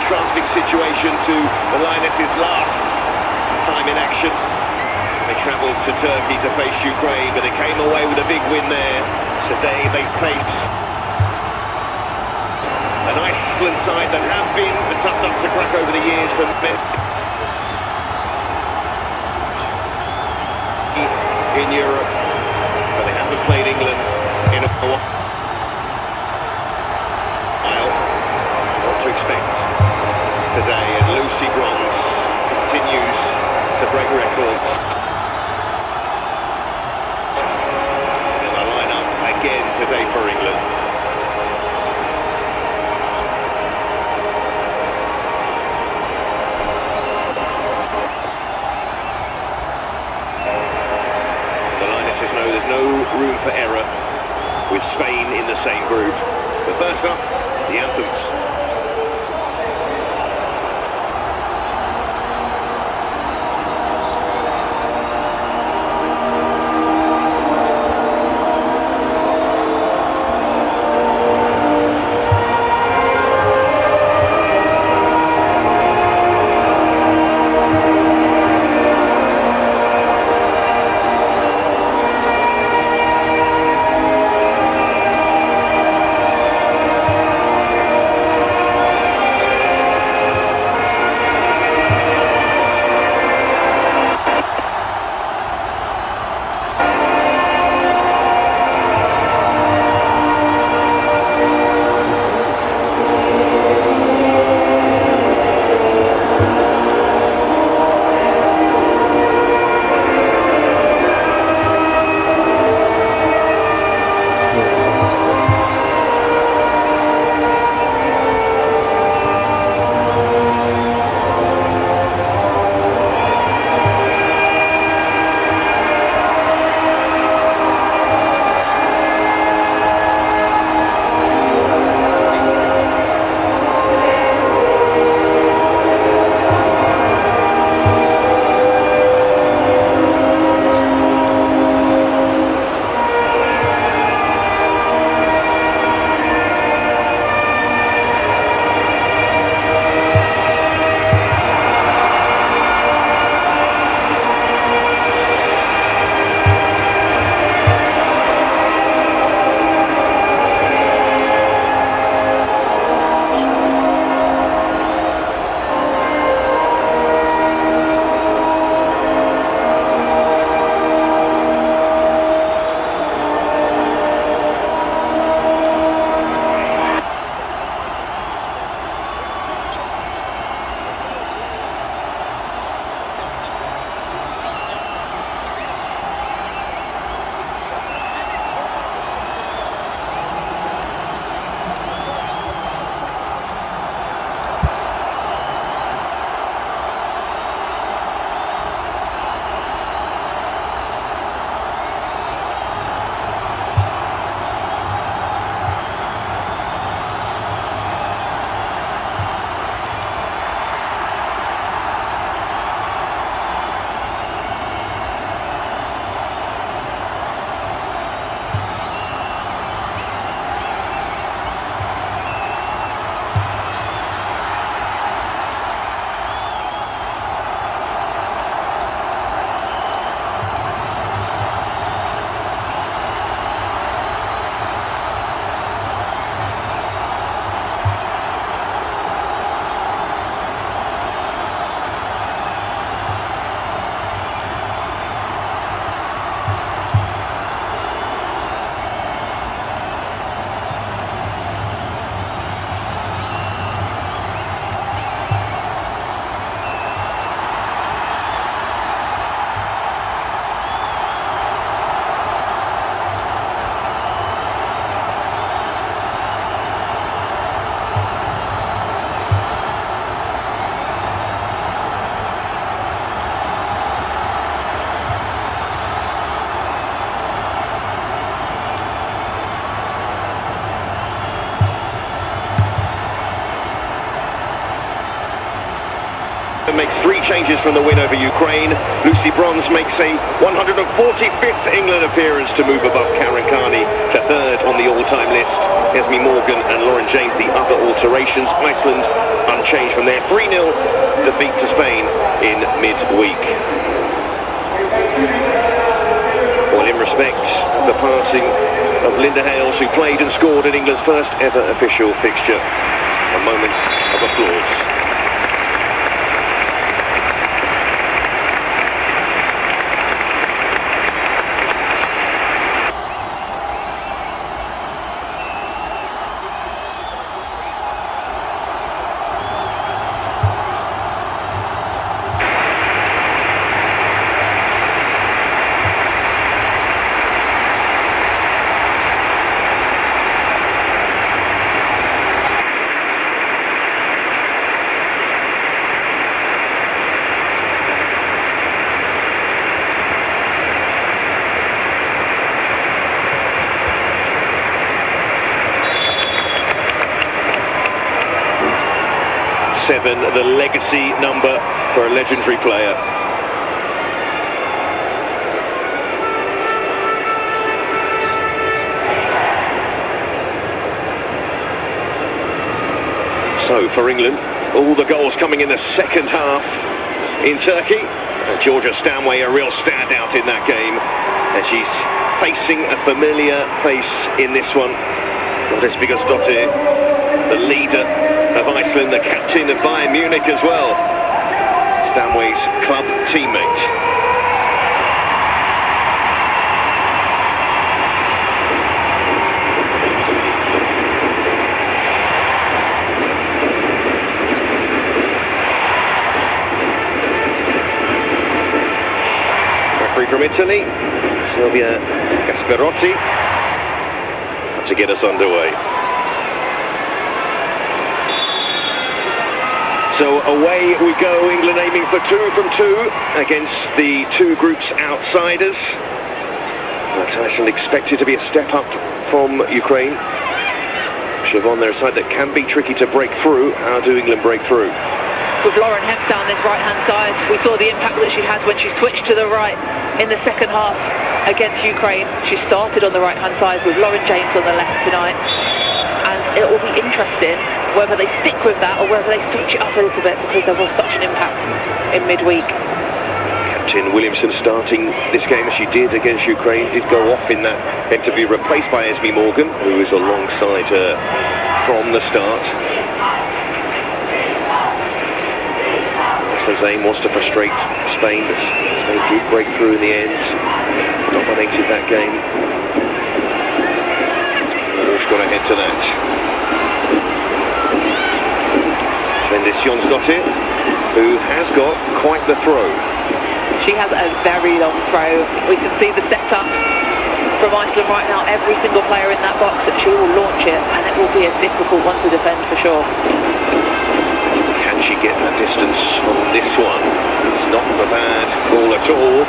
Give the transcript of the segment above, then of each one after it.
contrasting situation to the Lionesses last time in action. They travelled to Turkey to face Ukraine, but they came away with a big win there. Today they face an Iceland side that have been a tough nut to crack over the years for in Europe, but they haven't played England in a while. What to expect today, and Lucy Bronze continues to break records. And the line-up again today for England. There's no room for error with Spain in the same group. But first up, the anthems. Iceland makes 3 changes from the win over Ukraine. Lucy Bronze makes a 145th England appearance to move above Karen Carney to 3rd on the all-time list. Esme Morgan and Lauren James the other alterations. Iceland unchanged from their 3-0 defeat to Spain in midweek. Well, in respect of the passing of Linda Hales, who played and scored in England's first ever official fixture, a moment of applause. The legacy number for a legendary player. So for England, all the goals coming in the second half in Turkey. And Georgia Stanway, a real standout in that game, and she's facing a familiar face in this one. Lionesses, the leader of Iceland, the captain of Bayern Munich as well. Stanway's club teammate. Referee from Italy, Silvia Gasperotti, to get us underway. So away we go, England aiming for 2 from 2 against the 2 groups outsiders. But Iceland expected to be a step up from Ukraine. Siobhan, they're a side that can be tricky to break through. How do England break through? With Lauren Hemp down this right-hand side, we saw the impact that she had when she switched to the right in the second half against Ukraine. She started on the right-hand side with Lauren James on the left tonight. And it will be interesting whether they stick with that or whether they switch it up a little bit, because there was such an impact in midweek. Captain Williamson starting this game as she did against Ukraine, did go off in that, then to be replaced by Esme Morgan, who is alongside her from the start. Iceland's aim was to frustrate Spain, but they did break through in the end, dominated that game. Walsh got ahead to that. Lionesses, who has got quite the throw. She has a very long throw. We can see the setup from Iceland right now. Every single player in that box, that she will launch it, and it will be a difficult one to defend for sure. Can she get that distance on this one? It's not a bad ball at all.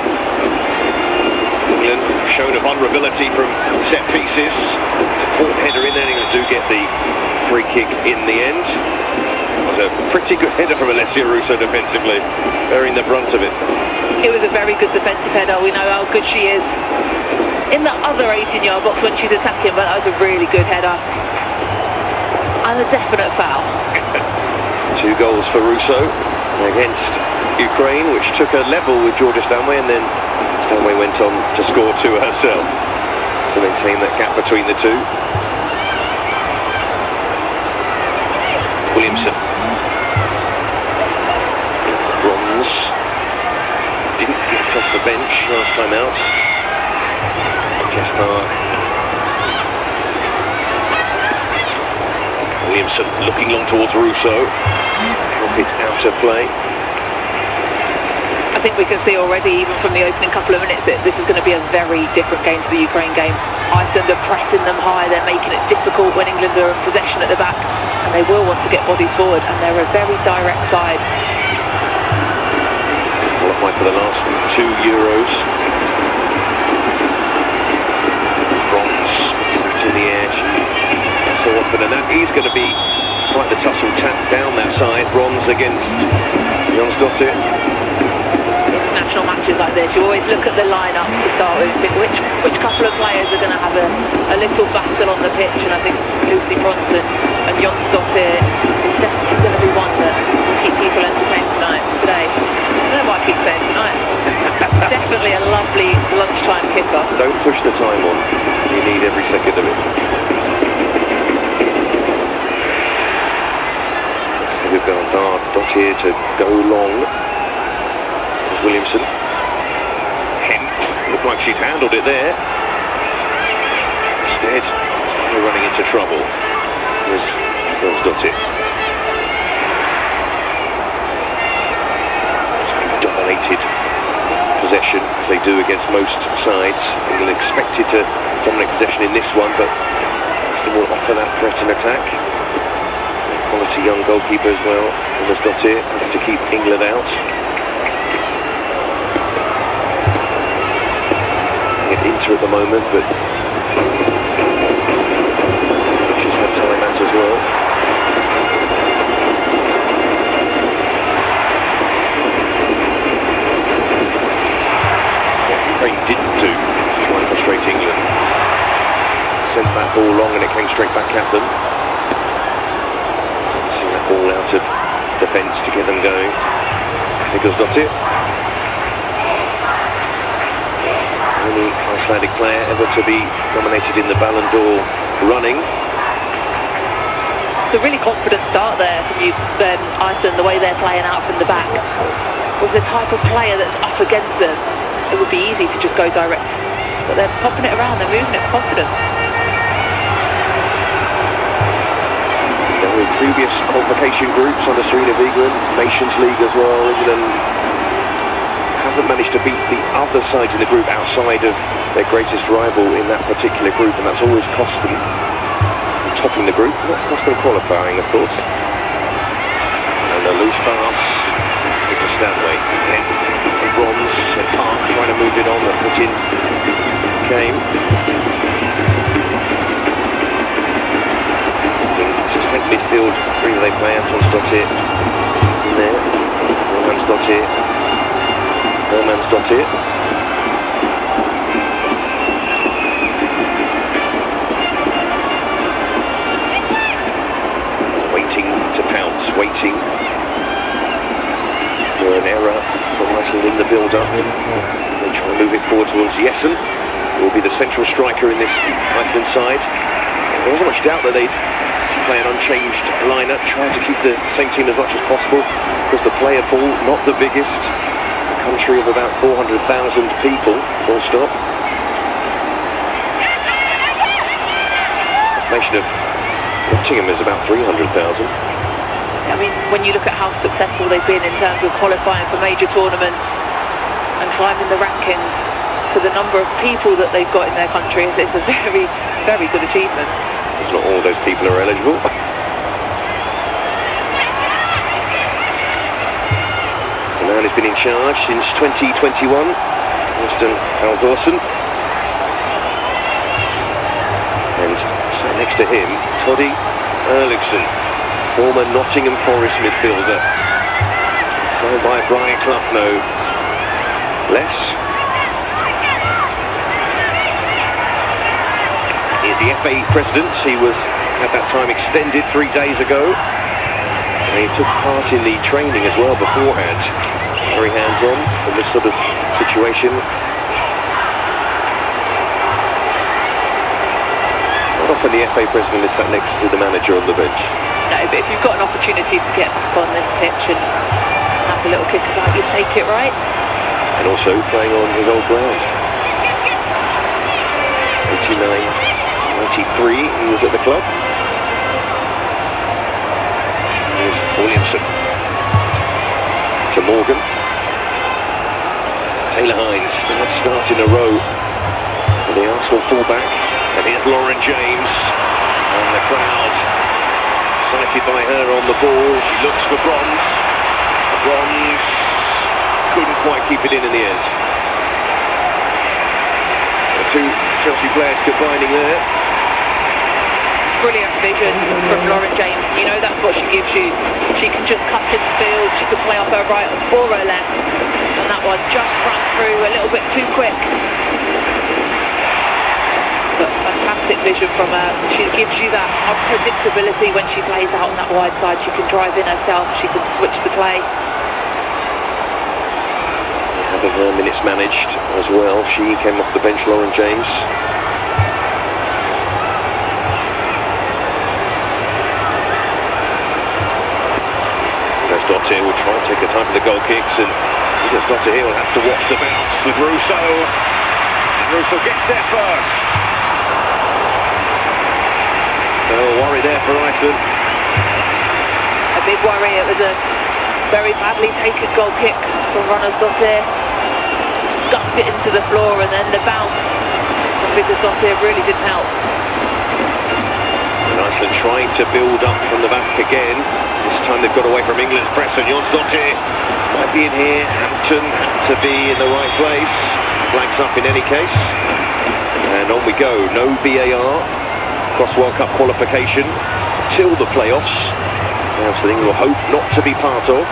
England shown a vulnerability from set pieces. Fourth header in there, England do get the free kick in the end. It was a pretty good header from Alessia Russo defensively, bearing the brunt of it. It was a very good defensive header. We know how good she is in the other 18-yard box when she's attacking, but that was a really good header. And a definite foul. 2 goals for Russo against Ukraine, which took her level with Georgia Stanway, and then Stanway went on to score 2 herself to maintain that gap between the two. Williamson. Bronze. Didn't get off the bench last time out. Williamson looking long towards Russo. Drop it out of play. I think we can see already, even from the opening couple of minutes, that this is going to be a very different game to the Ukraine game. Iceland are pressing them high, they're making it difficult when England are in possession at the back, and they will want to get bodies forward, and they're a very direct side. Qualified for the last 2 Euros. Bronze out in the air, so often, and that is going to be quite the tussle tap down that side. Bronze against Jonsdottir. International matches like this, you always look at the lineup to start with and think which couple of players are going to have a little battle on the pitch, and I think Lucy Bronson and Jonsdottir is definitely going to be one that will keep people entertained today. I don't know why I keep saying tonight. Definitely a lovely lunchtime kickoff. Don't push the time on, you need every second of it. We've got Dottir to go long. Williamson. Hemp. Looked like she's handled it there. Instead, we're running into trouble. There's Jonsdottir. Dominated possession, as they do against most sides. England expected to dominate possession in this one, but they will offer that threat and attack. Quality young goalkeeper as well. Jonsdottir having to keep England out. Inter at the moment, but she's had time out as well. What Ukraine didn't do to try and frustrate England. Sent that ball long and it came straight back at them. Seeing that ball out of defence to get them going. Jonsdottir. Only Icelandic player ever to be nominated in the Ballon d'Or running. It's a really confident start there from Iceland, the way they're playing out from the back. With the type of player that's up against them, it would be easy to just go direct. But they're popping it around, they're moving it with confidence. In previous qualification groups under Serena Wiegand, Nations League as well, England haven't managed to beat the other sides in the group outside of their greatest rival in that particular group, and that's always cost them topping the group, not cost them qualifying, of course. And a loose pass to Stanway. Again, bronze, and Park trying to move it on, but put in game. Suspect midfield, three they play, Jonsdottir in there, Jonsdottir. Jonsdottir. Waiting to pounce, waiting for an error from Iceland in the build-up. They try and move it forward towards Jessen, who will be the central striker in this Iceland side. There wasn't much doubt that they'd play an unchanged lineup, try to keep the same team as much as possible, because the player pool, not the biggest. Country of about 400,000 people, full stop. Population of Nottingham is about 300,000. I mean, when you look at how successful they've been in terms of qualifying for major tournaments and climbing the rankings, to the number of people that they've got in their country, it's a very, very good achievement. Not all those people are eligible. The man has been in charge since 2021, Winston Aldorsson. And sat next to him, Toddy Erlingsson, former Nottingham Forest midfielder. Signed by Brian Clough, no less. He's the FA president. He had that time extended 3 days ago. And he took part in the training as well beforehand. Very hands-on in this sort of situation. Not often the FA president is sat next to the manager on the bench. No, but if you've got an opportunity to get back on this pitch and have a little kick about, you take it, right? And also playing on his old ground. 89, 93, he was at the club. Williamson to Morgan. Taylor Hines, third start in a row for the Arsenal fullback. And here's Lauren James. And the crowd excited by her on the ball. She looks for bronze. Bronze couldn't quite keep it in the end. The two Chelsea players combining there. Brilliant vision from Lauren James. You know that's what she gives you. She can just cut in the field, she can play off her right or her left, and that one just ran through a little bit too quick. But fantastic vision from her. She gives you that unpredictability when she plays out on that wide side. She can drive in herself, she can switch the play. Having her minutes managed as well. She came off the bench, Lauren James. Dottir will try and take her time for the goal kicks, and Dottir here will have to watch the bounce with Russo. And Russo gets there first. No worry there for Iceland. A big worry. It was a very badly taken goal kick from Dottir. Scuffed it into the floor, and then the bounce from Dottir really didn't help. And Iceland trying to build up from the back again. This time they've got away from England's press, and Dottir might be in here. Hampton had to be in the right place. Flags up in any case. And on we go. No VAR. Cross World Cup qualification till the playoffs. Now something we'll hope not to be part of.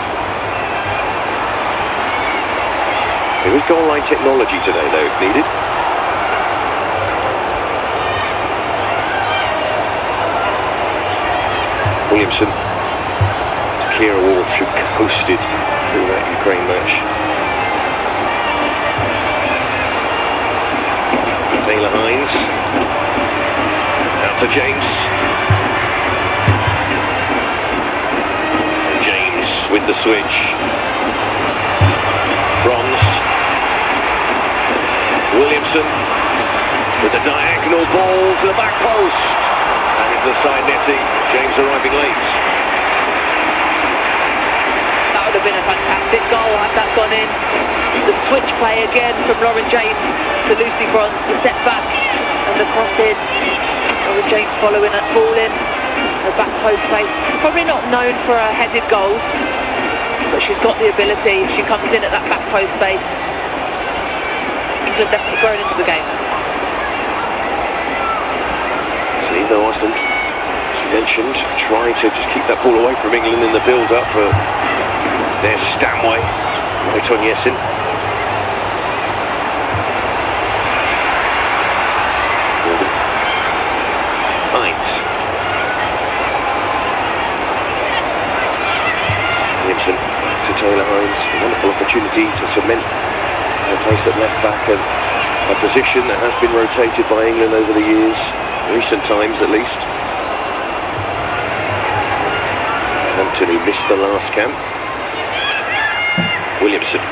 There is goal line technology today though if needed. Williamson. Kira Ward should have coasted through that Ukraine match. Taylor Hines. Out to James. James with the switch. Bronze. Williamson with the diagonal ball to the back post. And into the side netting. James arriving late. Would have been a fantastic goal had that gone in. The switch play again from Lauren James to Lucy Bronze, the set back and the cross in. Lauren James following that ball in, her back post place. Probably not known for her headed goals, but she's got the ability. She comes in at that back post space. England definitely grown into the game. See though Iceland, as you mentioned, trying to just keep that ball away from England in the build-up. There's Stanway, right on Yesin. Hines. Williamson to Taylor Hines. A wonderful opportunity to cement her place at left back, and a position that has been rotated by England over the years, recent times at least. Anthony missed the last camp. Williamson.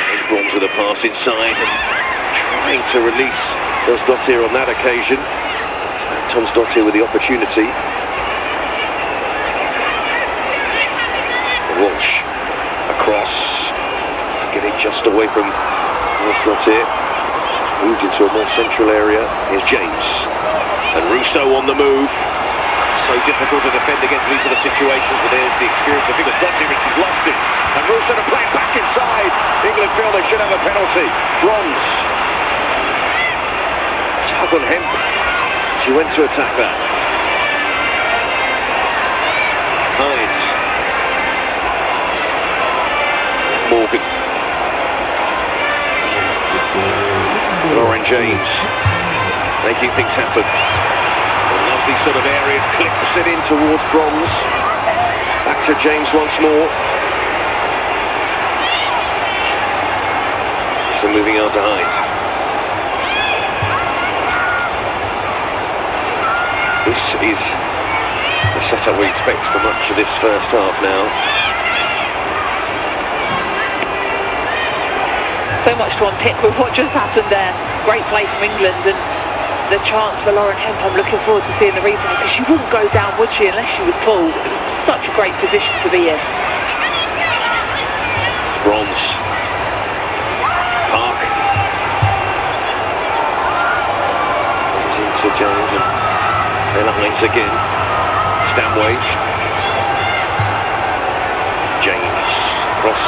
And Bronze with a pass inside, and trying to release Dottir on that occasion. Dottir with the opportunity. Walsh across, getting just away from Dottir. Moved into a more central area. Here's James. And Russo on the move. So difficult to defend against these sort of situations, but there's the experience of Dottir, and she's lost it. And Russo to play it back inside. England feel they should have a penalty. Bronze. Tug on him. She went to attack that. Hines. Morgan. Lauren James. Making things happen. Lovely sort of area, clips it in towards Bronze. Back to James once more. So moving on to Hines. This is the setup we expect for much of this first half now. So much to unpick with what just happened there. Great play from England, and the chance for Lauren Hemp. I'm looking forward to seeing the replay, because she wouldn't go down, would she, unless she was pulled. It was such a great position to be in. Bronze. Park. Into Jones and Taylor Hines again. Stanway. James. Cross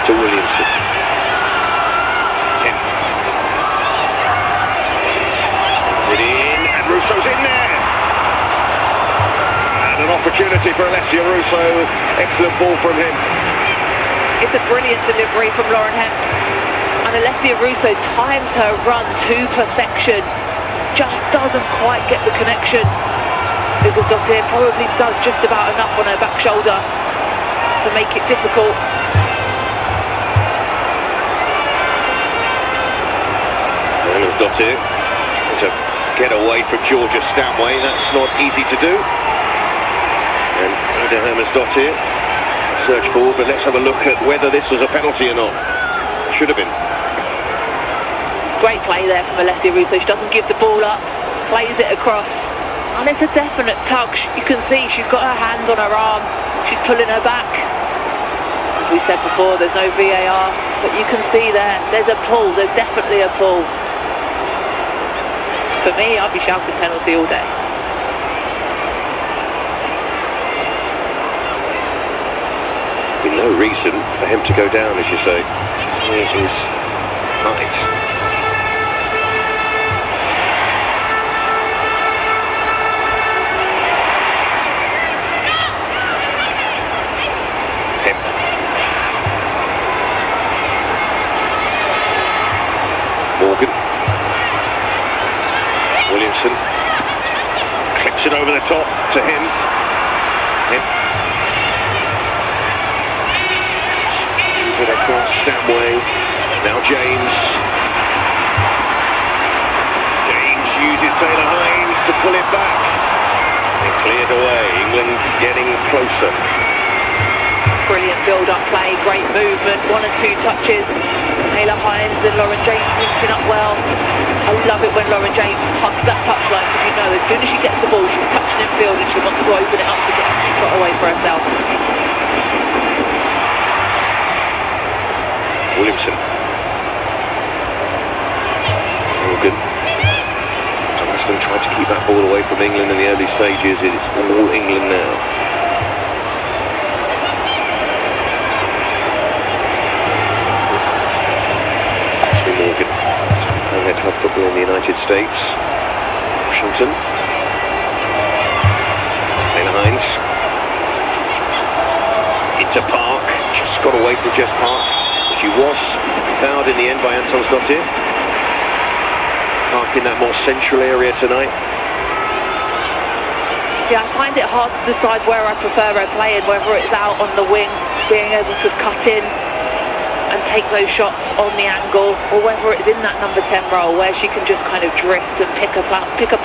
to Williamson. Russo's in there, and an opportunity for Alessia Russo. Excellent ball from him. It's a brilliant delivery from Lauren Hemp. And Alessia Russo times her run to perfection. Just doesn't quite get the connection. Dottir probably does just about enough on her back shoulder to make it difficult. Dottir to get away from Georgia Stanway. That's not easy to do. And Ida Dottir search ball, but let's have a look at whether this was a penalty or not. Should have been. Great play there from Alessia Russo. She doesn't give the ball up, plays it across, and it's a definite tug. You can see she's got her hand on her arm. She's pulling her back. As we said before, there's no VAR, but you can see there's a pull. There's definitely a pull. For me, I'd be shouting penalty all day. With no reason for him to go down, as you say. It is height. Morgan. Williamson clips it over the top to him. Move it across Stanway. Now James. James uses Taylor Hines to pull it back. It cleared away. England getting closer. Brilliant build-up play, great movement, 1 and 2 touches. Taylor Hines and Lauren James linking up well. I love it when Lauren James hugs that touchline, because you know as soon as she gets the ball, she's touching in field and she wants to open it up to get a shot away for herself. Williamson. Morgan. Iceland tried to keep that ball away from England in the early stages. It's all England now. Morgan. Co-head club football in the United States. Washington. Taylor Hines. Into Park. Just got away from Jess Park. She was fouled in the end by Anton Dottir. Park in that more central area tonight. Yeah, I find it hard to decide where I prefer her playing, whether it's out on the wing, being able to cut in and take those shots on the angle, or whether it's in that number 10 role where she can just kind of drift and pick a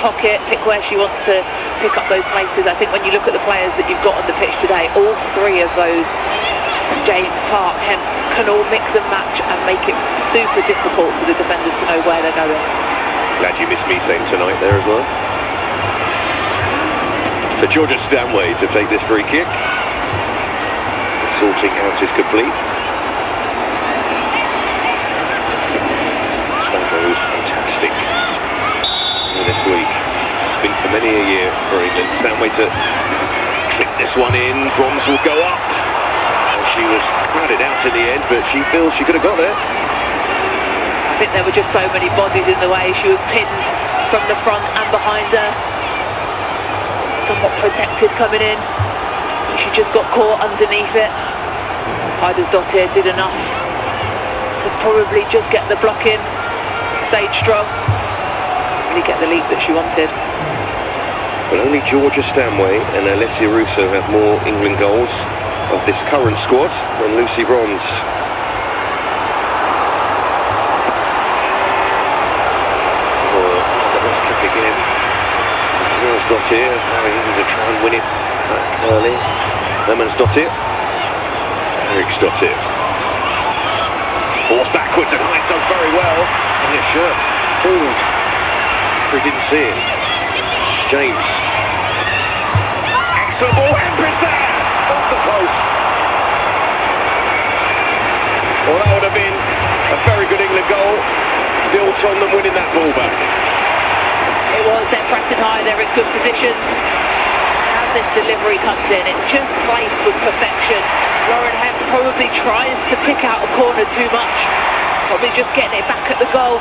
pocket, pick where she wants to pick up those places. I think when you look at the players that you've got on the pitch today, all three of those, James, Park, Hemp, can all mix and match and make it super difficult for the defenders to know where they're going. Glad you missed Methane tonight there as well. For Georgia Stanway to take this free kick. Sorting out is complete. Stanway was fantastic this week. It's been for many a year for England. Stanway to clip this one in. Bronze will go up. She was crowded out in the end, but she feels she could have got there. I think there were just so many bodies in the way. She was pinned from the front and behind her. Somewhat protected coming in. She just got caught underneath it. Ida Dottir did enough to probably just get the block in. Stayed strong. Really get the leap that she wanted. But only Georgia Stanway and Alessia Russo have more England goals of this current squad than Lucy Bronze. Kick again. Dottir having to try and win it back early. Dottir. Eric's Dottir. Forced backwards and Hines does very well. And his shirt pulled. We didn't see it. James. Excellent ball. Empress there. Off the post. Well, that would have been a very good England goal. Built on them winning that ball back. It was, they're pressing high, they're in good position. As this delivery comes in, it's just placed with perfection. Lauren Hemp probably tries to pick out a corner too much. Probably just getting it back at the goal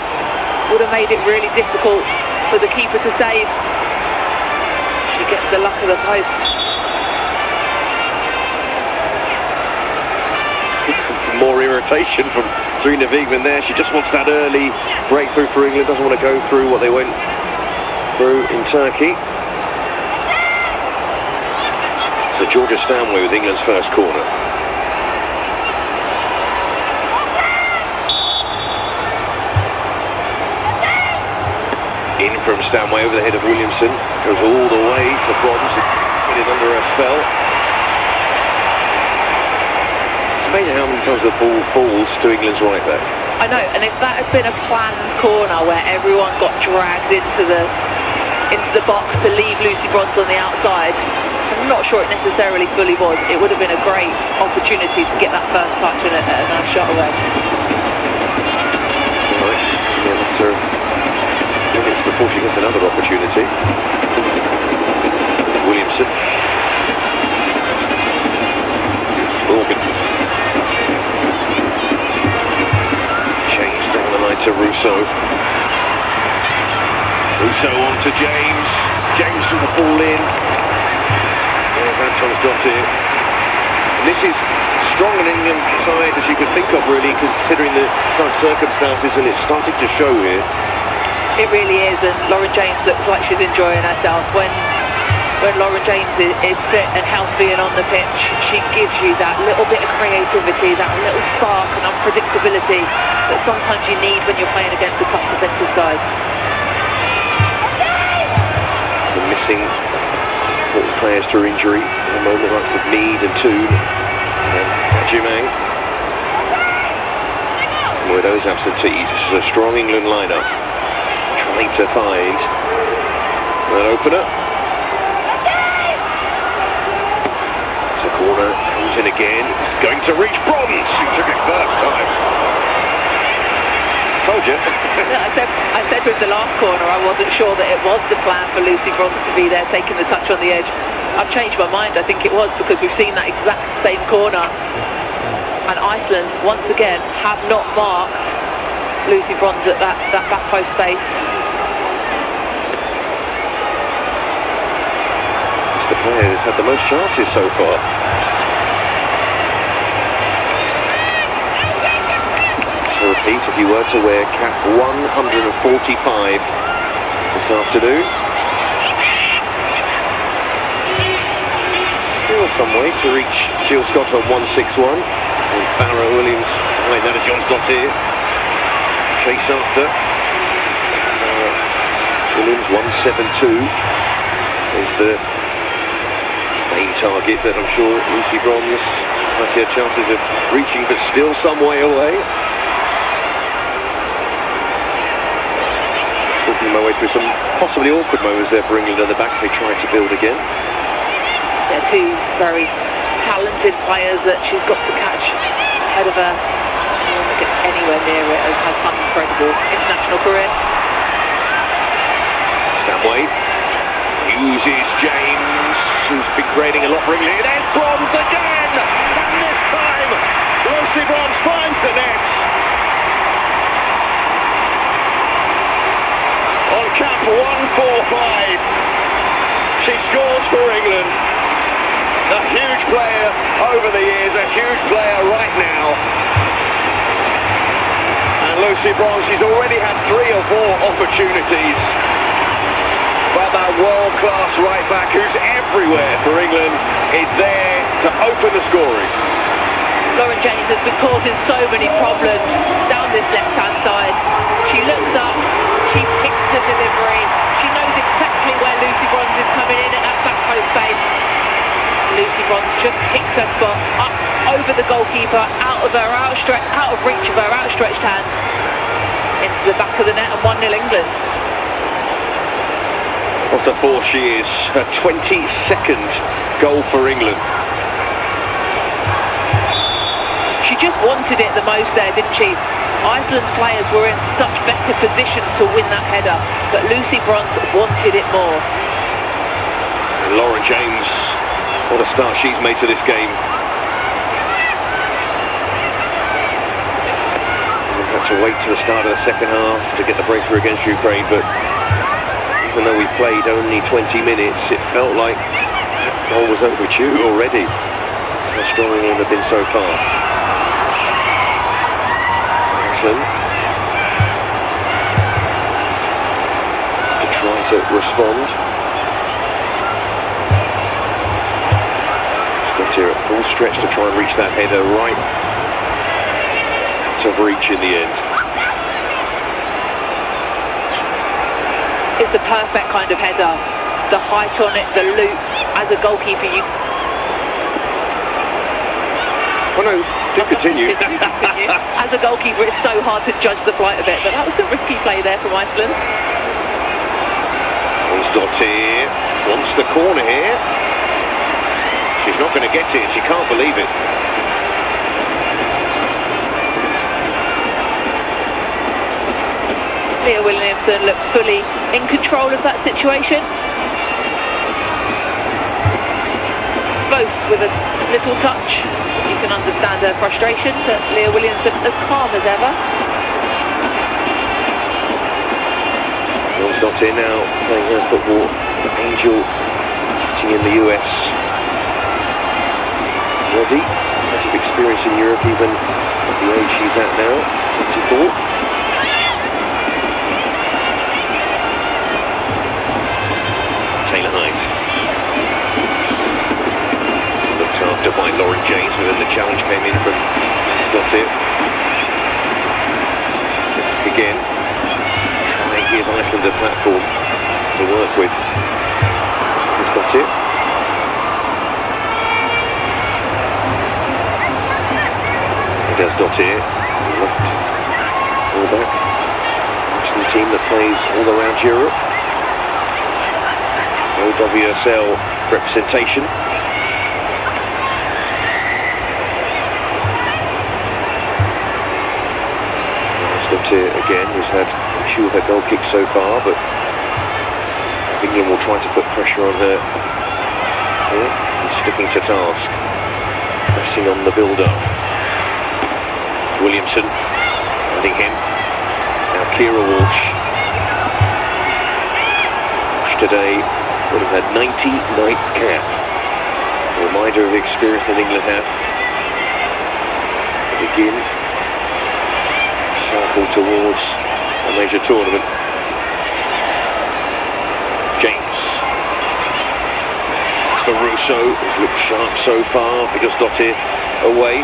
would have made it really difficult for the keeper to save. She gets the luck of the post. more irritation from Serena Wiegman there. She just wants that early breakthrough for England, doesn't want to go through what they went through in Turkey. So Georgia Stanway with England's first corner. In from Stanway over the head of Williamson, goes all the way to Bronze, put it under a spell. It's amazing how many times the ball falls to England's right back. I know, and if that had been a planned corner where everyone got dragged into the box to leave Lucy Bronze on the outside, I'm not sure it necessarily fully was. It would have been a great opportunity to get that first touch and a nice shot away. Nice, minutes before she gets another opportunity. Williamson. Morgan. Change down the line to Rousseau. Rousseau on to James. James to the ball in. There's Anton's got it. And this is strong an England side as you could think of, really, considering the current circumstances, and it's starting to show here. It really is, and Lauren James looks like she's enjoying herself. When Lauren James is fit and healthy and on the pitch, she gives you that little bit of creativity, that little spark and unpredictability that sometimes you need when you're playing against a tough defensive side. The missing players through injury at the moment, like with Mead and Toon and Jumang. With those absentees, this is a strong England lineup. Trying to find that opener. It's a corner, comes in again. It's going to reach Bronze. He took it first time. Told you. I said with the last corner I wasn't sure that it was the plan for Lucy Bronze to be there taking the touch on the edge. I've changed my mind. I think it was, because we've seen that exact same corner, and Iceland once again have not marked Lucy Bronze at that back post space. The player who's had the most chances so far. To repeat, if you were to wear cap 145 this afternoon, still some way to reach Jill Scott on 161, and Farrah Williams behind that as John Scott here. Chase after Williams 172 is the main target that I'm sure Lucy Bronze might have chances of reaching, but still some way away. Walking my way through some possibly awkward moments there for England at the back. They tried to build again. They're two very talented players that she's got to catch ahead of her. Anyone that gets anywhere near it has had some incredible international career. Stanway uses James, who's been creating a lot for England. Then Bronze again! And this time, Lucy Bronze finds the net. On cap 145, she scores for England. A huge player over the years, a huge player right now. And Lucy Bronze, she's already had 3 or 4 opportunities. But that world-class right back, who's everywhere for England, is there to open the scoring. Lauren James has been causing so many problems down this left-hand side. She looks up, she picks the delivery, she knows exactly where Lucy Bronze is coming in at that back post space. Lucy Bronze just picks her spot up over the goalkeeper, out of reach of her outstretched hand, into the back of the net, and 1-0 England. What a force she is. Her 22nd goal for England. She just wanted it the most there, didn't she? Iceland's players were in such better position to win that header, but Lucy Bronze wanted it more. And Lauren James, what a start she's made to this game. We've had to wait to the start of the second half to get the breakthrough against Ukraine, but even though we played only 20 minutes, it felt like the goal was overdue already. How strong England have been so far. Iceland to try to respond. Got here at full stretch to try and reach that header right to reach in the end. It's the perfect kind of header. The height on it, the loop. As a goalkeeper, you... Oh no, do continue. As a goalkeeper, it's so hard to judge the flight of it, but that was a risky play there from Iceland. Dottir wants the corner here. She's not going to get it, she can't believe it. Leah Williamson looks fully in control of that situation. Both with a little touch. You can understand her frustration, but Leah Williamson as calm as ever. Dottir now playing her football. Angel teaching in the US. Ready, lots of experience in Europe even at the age she's at now, 24. Taylor Hines. Looked after by Lauren James, and then the challenge came in from Dottir. Again, try and give Iceland a platform to work with. Dottir. There's Dottir, left full-back. National team that plays all around Europe. OWSL representation. Dottir again, who's had an issue with her goal kick so far, but England will try to put pressure on her here, and sticking to task. Pressing on the build-up. Williamson, Nottingham. Now Kira Walsh. Walsh today would have had 99th cap. A reminder of the experience that England have. To begin, cycle towards a major tournament. James. For Russo, who's looked sharp so far because Dottir away.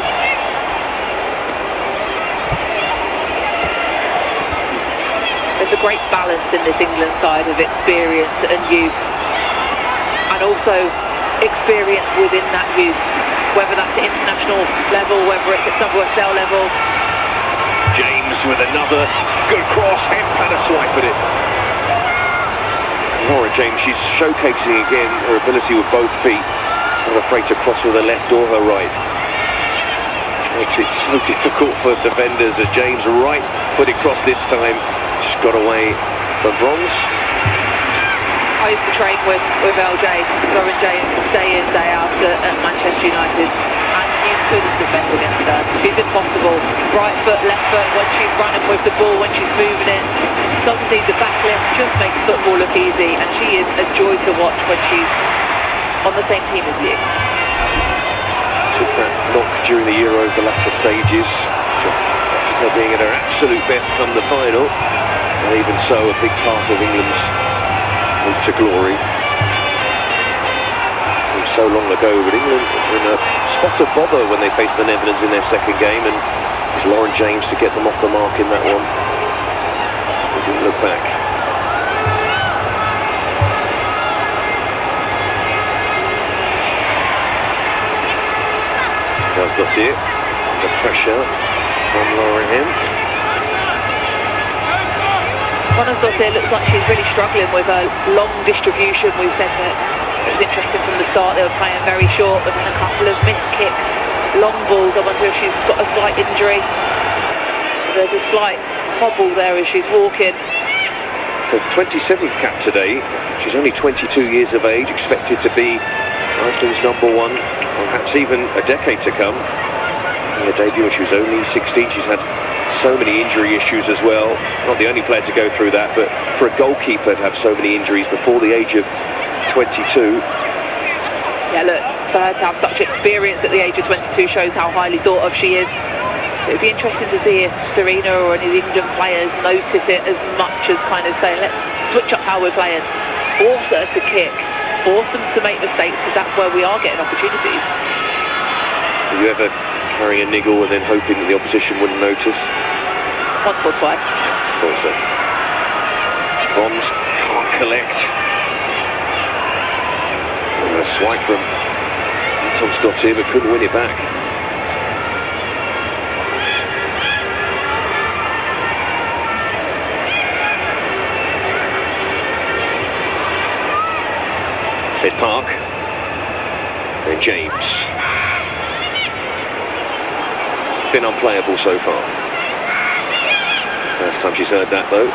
There's a great balance in this England side of experience and youth, and also experience within that youth, whether that's at international level, whether it's at WSL level. James with another good cross, had a swipe at it. Laura James, she's showcasing again her ability with both feet, not afraid to cross with her left or her right. Makes it so difficult for defenders as James right footed cross this time. Got away from bronze. I used to train with LJ, Lauren James, day in, day out at Manchester United, and you couldn't defend against her. She's impossible. Right foot, left foot, when she's running with the ball, when she's moving it, doesn't need the back lift, just makes football look easy, and she is a joy to watch when she's on the same team as you. Took that knock during the Euros, the latter stages, her being at her absolute best come the final. And even so, a big part of England's route to glory. It was so long ago, but England were in a spot of bother when they faced the Netherlands in their second game, and it was Lauren James to get them off the mark in that one. They didn't look back. That's it. The pressure from Lauren James. Dottir looks like she's really struggling with her long distribution. We've said that it was interesting from the start, they were playing very short, but then a couple of missed kicks, long balls. I wonder if she's got a slight injury. There's a slight hobble there as she's walking. Her 27th cap today. She's only 22 years of age, expected to be Iceland's #1, or perhaps even a decade to come. In her debut when she was only 16, she's had so many injury issues as well. Not the only player to go through that, but for a goalkeeper to have so many injuries before the age of 22. Yeah, look, for her to have such experience at the age of 22 shows how highly thought of she is. It'd be interesting to see if Serena or any of the England players notice it as much as kind of say, let's switch up how we're playing. Force her to kick, force them to make mistakes, because that's where we are getting opportunities. Are you ever carrying a niggle and then hoping that the opposition wouldn't notice? Once or twice. Thought so. Bronze can't collect. And a swipe from Tom Scott here, but couldn't win it back. Ed Park, and James. Been unplayable so far. First time she's heard that though.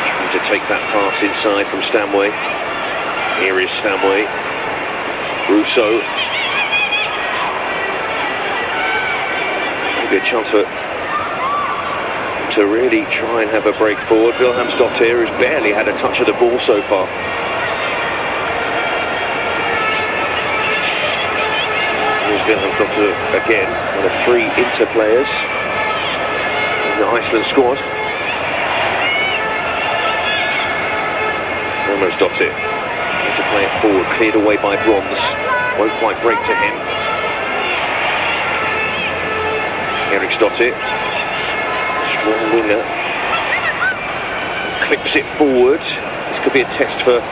Trying to take that pass inside from Stanway. Here is Stanway. Russo. Maybe a chance to really try and have a break forward. Wilhelmsdottir has barely had a touch of the ball so far. Wilhelmsdottir again, one of 3 Inter players in the Iceland squad. Almost Dottir. Need to play it forward, cleared away by Bronze. Won't quite break to him. Eriksdottir, strong winger. Clips it forward. This could be a test for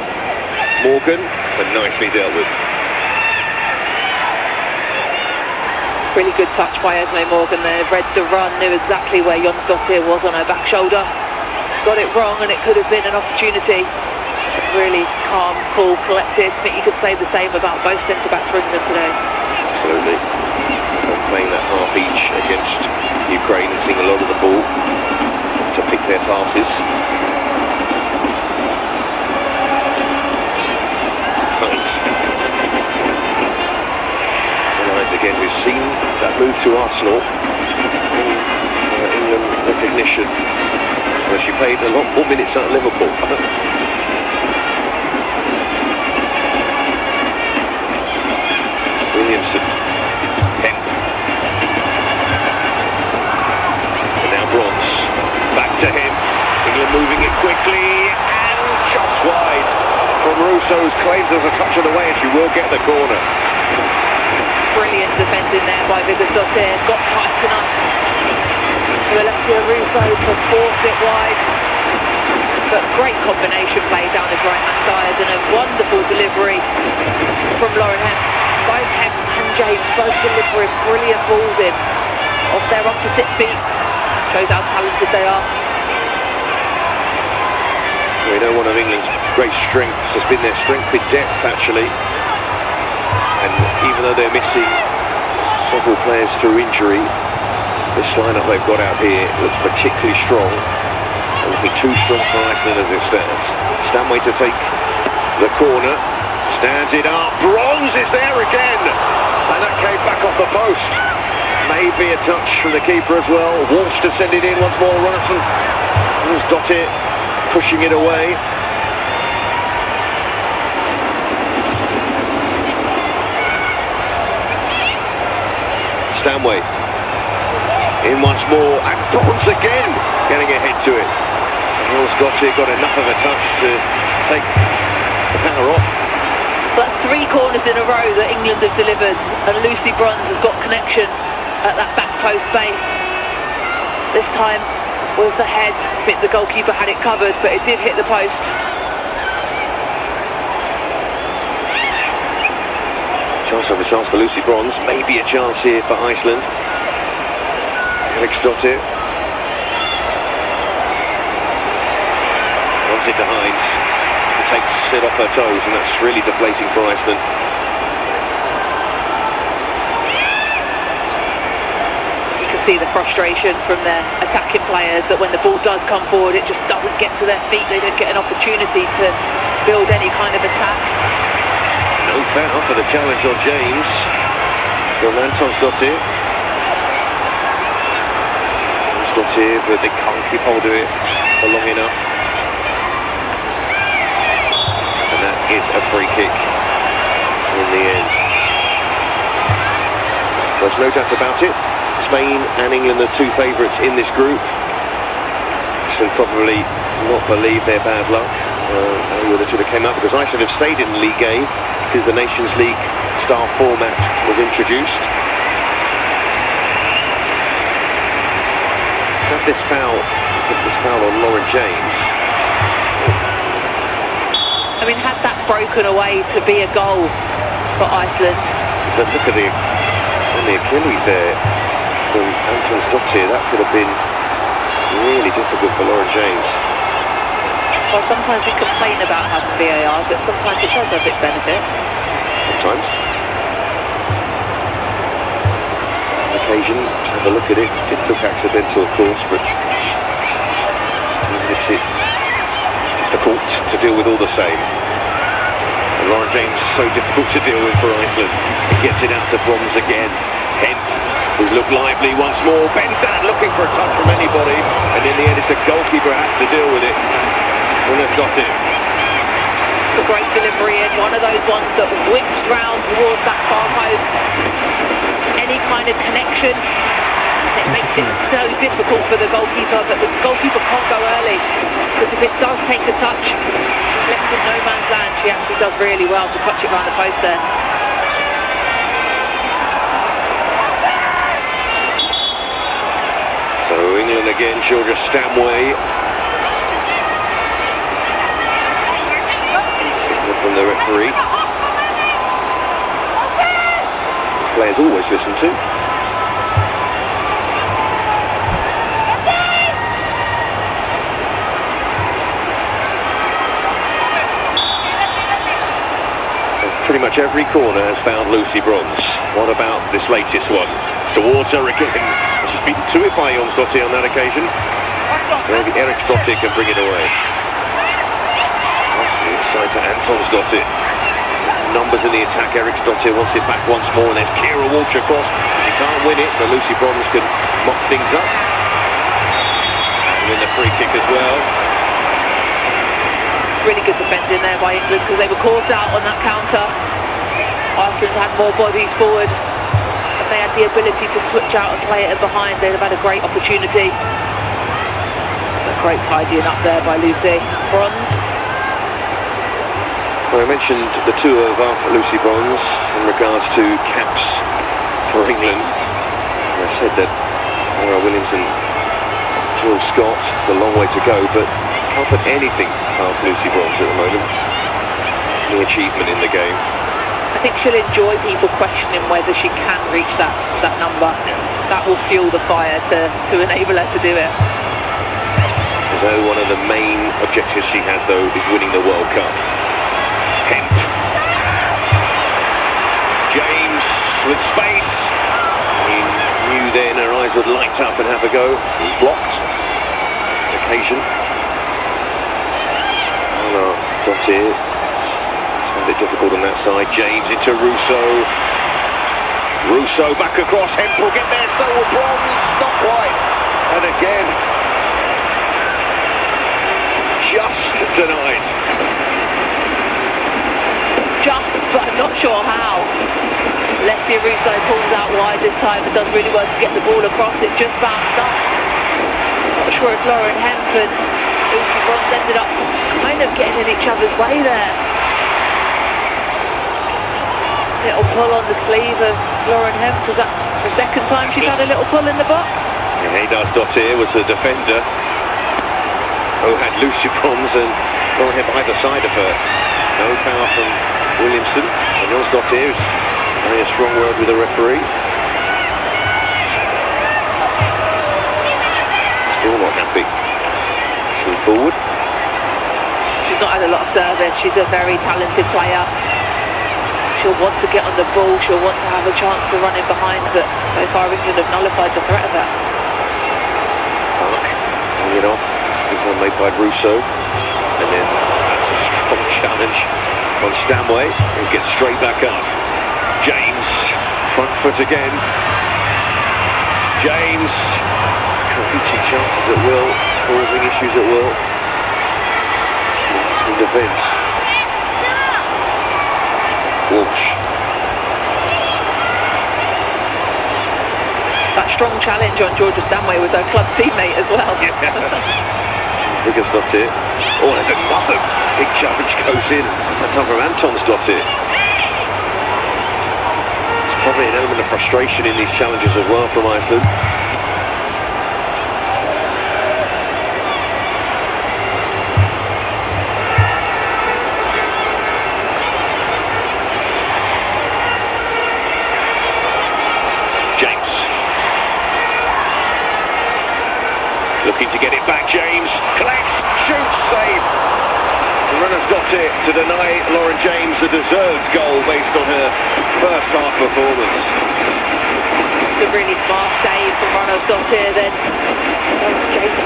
Morgan, but nicely dealt with. Really good touch by Esme Morgan there, read the run, knew exactly where Jonsdottir was on her back shoulder. Got it wrong and it could have been an opportunity. Really calm, cool, collected. I think you could say the same about both centre-backs for England today. Absolutely. Playing that half each against Ukraine and seeing a lot of the ball to pick their passes. Again, we've seen that move to Arsenal in England recognition, where she played a lot more minutes at Liverpool. Williamson, 10. And now Bronze, back to him. England moving it quickly, and just wide from Russo's claims there's a touch of the way, and she will get the corner. Brilliant defending there by Vigersdottir, got tight enough to Alessia Russo to force it wide. But great combination play down his right hand side and a wonderful delivery from Lauren Hemp. Both Hemp and James both delivering brilliant balls in off their opposite feet. Shows how talented they are. We know one of England's great strengths has been their strength in depth actually. And even though they're missing several players through injury, this lineup they've got out here looks particularly strong. It will be too strong for Iceland as it stands. Stanway to take the corner, stands it up, Bronze is there again! And that came back off the post. Maybe a touch from the keeper as well. Walsh to send it in once more, Ronaldson. There's Dottir pushing it away. Stanway in once more, and Bronze again getting ahead to it. Jonsdottir got enough of a touch to take the power off. That's 3 corners in a row that England has delivered, and Lucy Bronze has got connection at that back post base. This time was the head. I think the goalkeeper had it covered, but it did hit the post. Chance of a chance for Lucy Bronze, maybe a chance here for Iceland. Eriksdottir runs it to Hines, takes it off her toes, and that's really deflating for Iceland. You can see the frustration from their attacking players that when the ball does come forward, it just doesn't get to their feet. They don't get an opportunity to build any kind of attack. No foul for the challenge on James. From Jonsdottir. Jonsdottir, but they can't keep hold of it for long enough. And that is a free kick in the end. There's no doubt about it. Spain and England are two favourites in this group. Iceland probably not believe their bad luck. They would have should have came up, because Iceland have stayed in League A because the Nations League style format was introduced. Have this foul on Lauren James. I mean, had that broken away to be a goal for Iceland. But look at the Achilles there from Anton's Dottir. That could have been really difficult for Lauren James. Well, sometimes we complain about having VAR, but sometimes it does have its benefits. Sometimes. On occasion, have a look at it. It look accidental, of course, but it's difficult to deal with all the same. And Lauren James is so difficult to deal with for Iceland. He gets it out to Bronze again. Hent, who's looked lively once more, bends down looking for a touch from anybody, and in the end it's the goalkeeper who has to deal with it. Well, they've got it. A great delivery in, one of those ones that whips round towards that far post. Any kind of connection, it makes it so difficult for the goalkeeper, but the goalkeeper can't go early, because if it does take a touch, left in no man's land, she actually does really well to touch it around the post there. So England again, Georgia Stanway. From the referee. Players always listen to. Pretty much every corner has found Lucy Bronze. What about this latest one? Towards her again. She's beaten to it by Jonsdottir on that occasion. Maybe Eriksdottir can bring it away. Inside to Antonsdottir. Numbers in the attack. Eriksdottir wants it back once more, and there's Kira Walsh across. She can't win it, so Lucy Bronze can mop things up. And win the free kick as well. Really good defending there by England, because they were caught out on that counter. Iceland had more bodies forward. If they had the ability to switch out and play it behind, they'd have had a great opportunity. A great tidying up there by Lucy Bronze. Well, I mentioned the two of Lucy Bronze in regards to caps for England. I said that Laura Williams and Jill Scott, it's a long way to go, but can't put anything past Lucy Bronze at the moment. Any achievement in the game. I think she'll enjoy people questioning whether she can reach that number. That will fuel the fire to enable her to do it. Although one of the main objectives she has, though, is winning the World Cup. Hent. James with space. He knew then her eyes would light up and have a go. He's blocked. Occasion. Dottir. It's a bit difficult on that side. James into Russo. Russo back across. Hent will get there. So will Bronze. Not quite. And again. Just denied. Just, but I'm not sure how. Leslie Russo pulls out wide this time and does really well to get the ball across. It just bounced up. Not sure if Lauren Hemp and Lucy Bronze ended up kind of getting in each other's way there. Little pull on the sleeve of Lauren Hemp. Was that the second time she's had a little pull in the box? Dottir was the defender who had Lucy Bronze and Lauren Hemp either side of her. No foul from Williamson, and Jonsdottir is having a strong word with the referee. Still not happy. She's forward. She's not had a lot of service. She's a very talented player. She'll want to get on the ball. She'll want to have a chance to run in behind, but so far England have nullified the threat of that. Park, pulling it off. Good one made by Russo, and then that's a strong challenge on Stanway, who gets straight back up. James, front foot again. James, creating chances at will, causing issues at will. In defence. Walsh. That strong challenge on Georgia Stanway with her club teammate as well. Lionesses. Oh, and another big challenge goes in. That time from Lionesses. There's probably an element of frustration in these challenges as well from Iceland. Looking to get it back, James. Collects, shoots, save. The runner's got it to deny Lauren James a deserved goal based on her first half performance. It's a really smart save from runner's got it then. Lauren James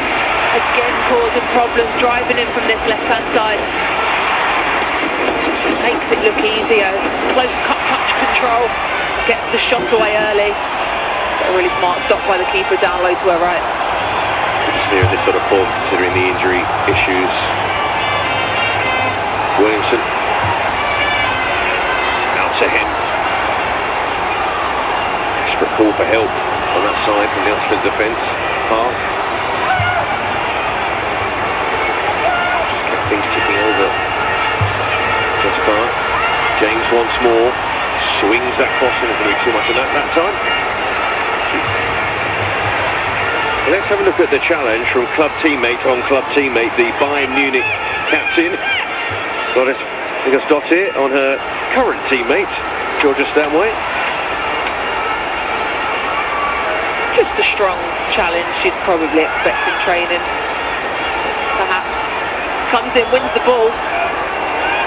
again causing problems, driving in from this left-hand side. Makes it look easier. Close cut touch control. Gets the shot away early. A really smart stop by the keeper down low to her right. Here in this sort of form, considering the injury issues. Williamson out to him. Desperate call for help on that side from the Iceland defence. Half. Kept things ticking over. Just far. James once more swings that cross, and there's going to be too much of that time. Let's have a look at the challenge from club teammate on club teammate, the Bayern Munich captain. Lionesses on her current teammate, Georgia Stanway. Just a strong challenge she'd probably expect in training. Perhaps. Comes in, wins the ball.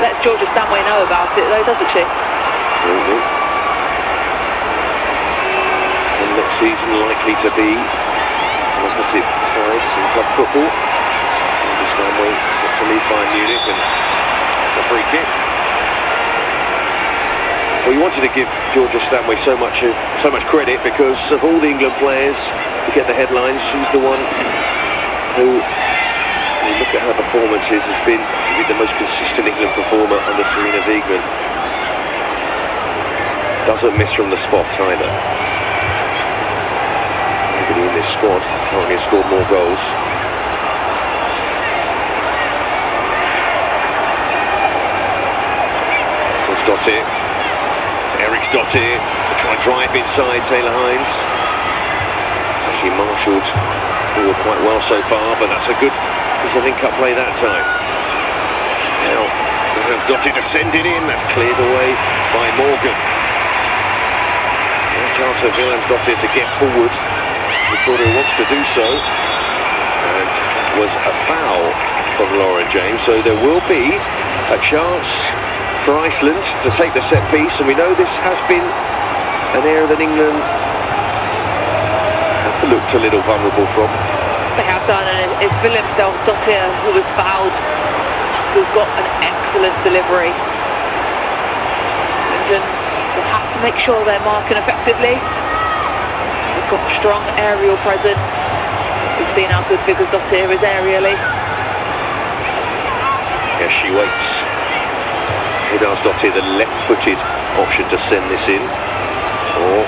Lets Georgia Stanway know about it though, doesn't she? Mm-hmm. And next season likely to be opposite sides in club football. Stanway got to leave Bayern Munich and the free kick. Well, you wanted to give Georgia Stanway so much credit because of all the England players to get the headlines. She's the one who, when you look at her performances, has been the most consistent England performer under Serena Wiegman. Doesn't miss from the spot either. In this squad, currently has scored more goals. Eric's got it. Try and drive inside Taylor Hines. Actually marshalled forward quite well so far, but that's a good link-up play that time. Now, got it descended in. That's cleared away by Morgan. No chance of Williams got it to get forward. Recorder wants to do so, and it was a foul from Lauren James, so there will be a chance for Iceland to take the set piece, and we know this has been an area that England have looked a little vulnerable from. They have done, and it's Williams-Dottir who was fouled, who's got an excellent delivery. England will have to make sure they're marking effectively. Got a strong aerial presence. We've seen how good Williams-Dottir is aerially. Yes, she waits. Williams-Dottir, the left-footed option to send this in, or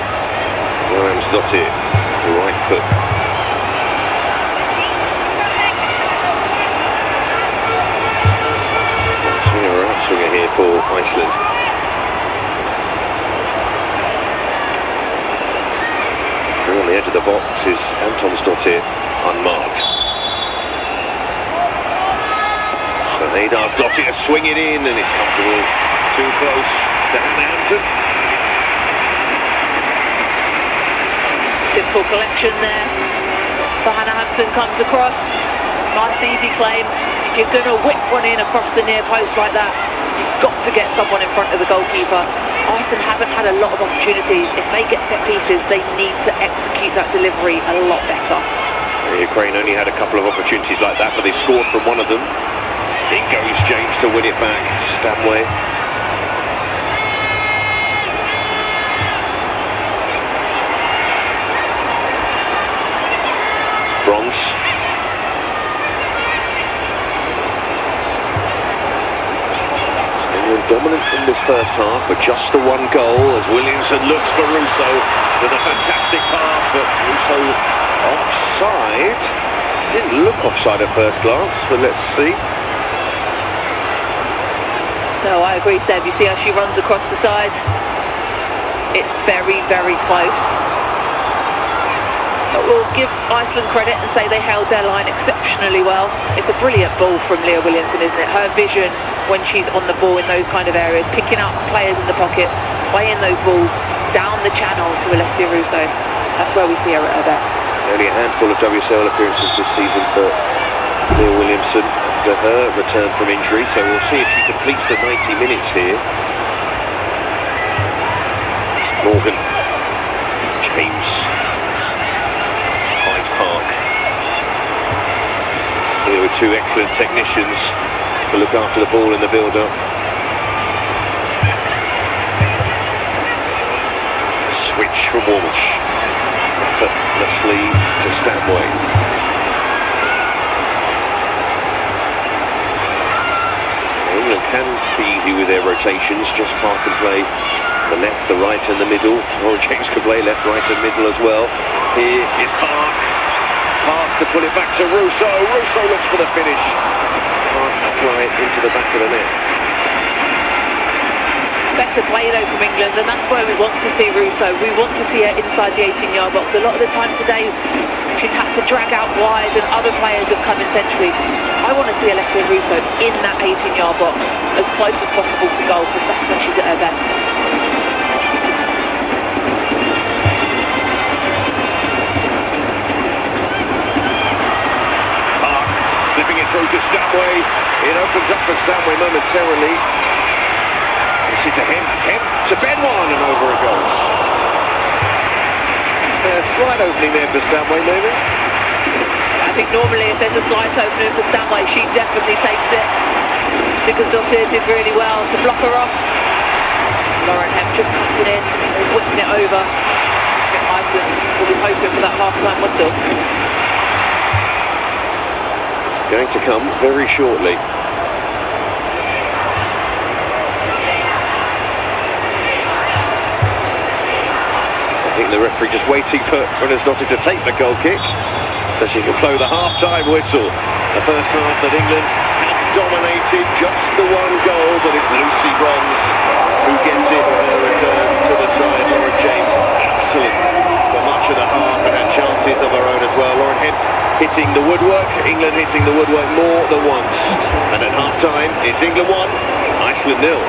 Williams-Dottir, the right foot. Swinger, outswinger here for Iceland. On the edge of the box is Lionesses unmarked. So Lionesses swinging in, and it's comfortable. Too close to Hannah Hampton. Simple collection there. So Hannah Hampton comes across. Nice easy claim. If you're going to whip one in across the near post like that, you've got to get someone in front of the goalkeeper. Iceland haven't had a lot of opportunities. If they get set pieces, they need to execute that delivery a lot better. Ukraine only had a couple of opportunities like that, but they scored from one of them. In goes James to win it back. Stanway. Bronze. England dominant in this first half with just the one goal as Williamson looks for Russo with a fantastic pass, but Russo offside. Didn't look offside at first glance, but let's see. No, I agree, Seb. You see how she runs across the side? It's very, very close. But we'll give Iceland credit and say they held their line exceptionally well. It's a brilliant ball from Leah Williamson, isn't it? Her vision when she's on the ball in those kind of areas, picking up players in the pocket, playing those balls down the channel to Alessia Russo. That's where we see her at her best. Only a handful of WSL appearances this season for Leah Williamson after her return from injury, so we'll see if she completes the 90 minutes here. Morgan, James, Hyde Park. Here with two excellent technicians to look after the ball in the build-up. Switch from Walsh. Effortlessly to Stanway. England can be easy with their rotations, just park and play the left, the right and the middle. Or James could play left, right and middle as well. Here is Park. Park to pull it back to Russo. Russo looks for the finish. Park apply it into the back of the net. Better play though from England, and that's where we want to see Russo. We want to see her inside the 18-yard box. A lot of the time today she's had to drag out wide and other players have come in centrally. I want to see Alessia Russo in that 18-yard box as close as possible to goal, because that's when she's at her best. Park slipping it through to Stanway. It opens up for Stanway momentarily. This is a hemp to Benoit and over it goes. Slight opening there for Stanway, maybe? I think normally if there's a slight opening for Stanway, she definitely takes it. Because Dottir did really well to block her off. Lauren Hemp just cutting in and whipping it over. I think Iceland will be hoping for that half-time whistle. Going to come very shortly. I think the referee just waiting for Nottingham to take the goal kick so she can blow the half-time whistle. The first half that England has dominated, just the one goal, but it's Lucy Bronze who gets it on her return to the side. Lauren James, excellent for much of the half and had chances of her own as well. Lauren Hemp hitting the woodwork, England hitting the woodwork more than once. And at half-time, it's England 1, Iceland 0.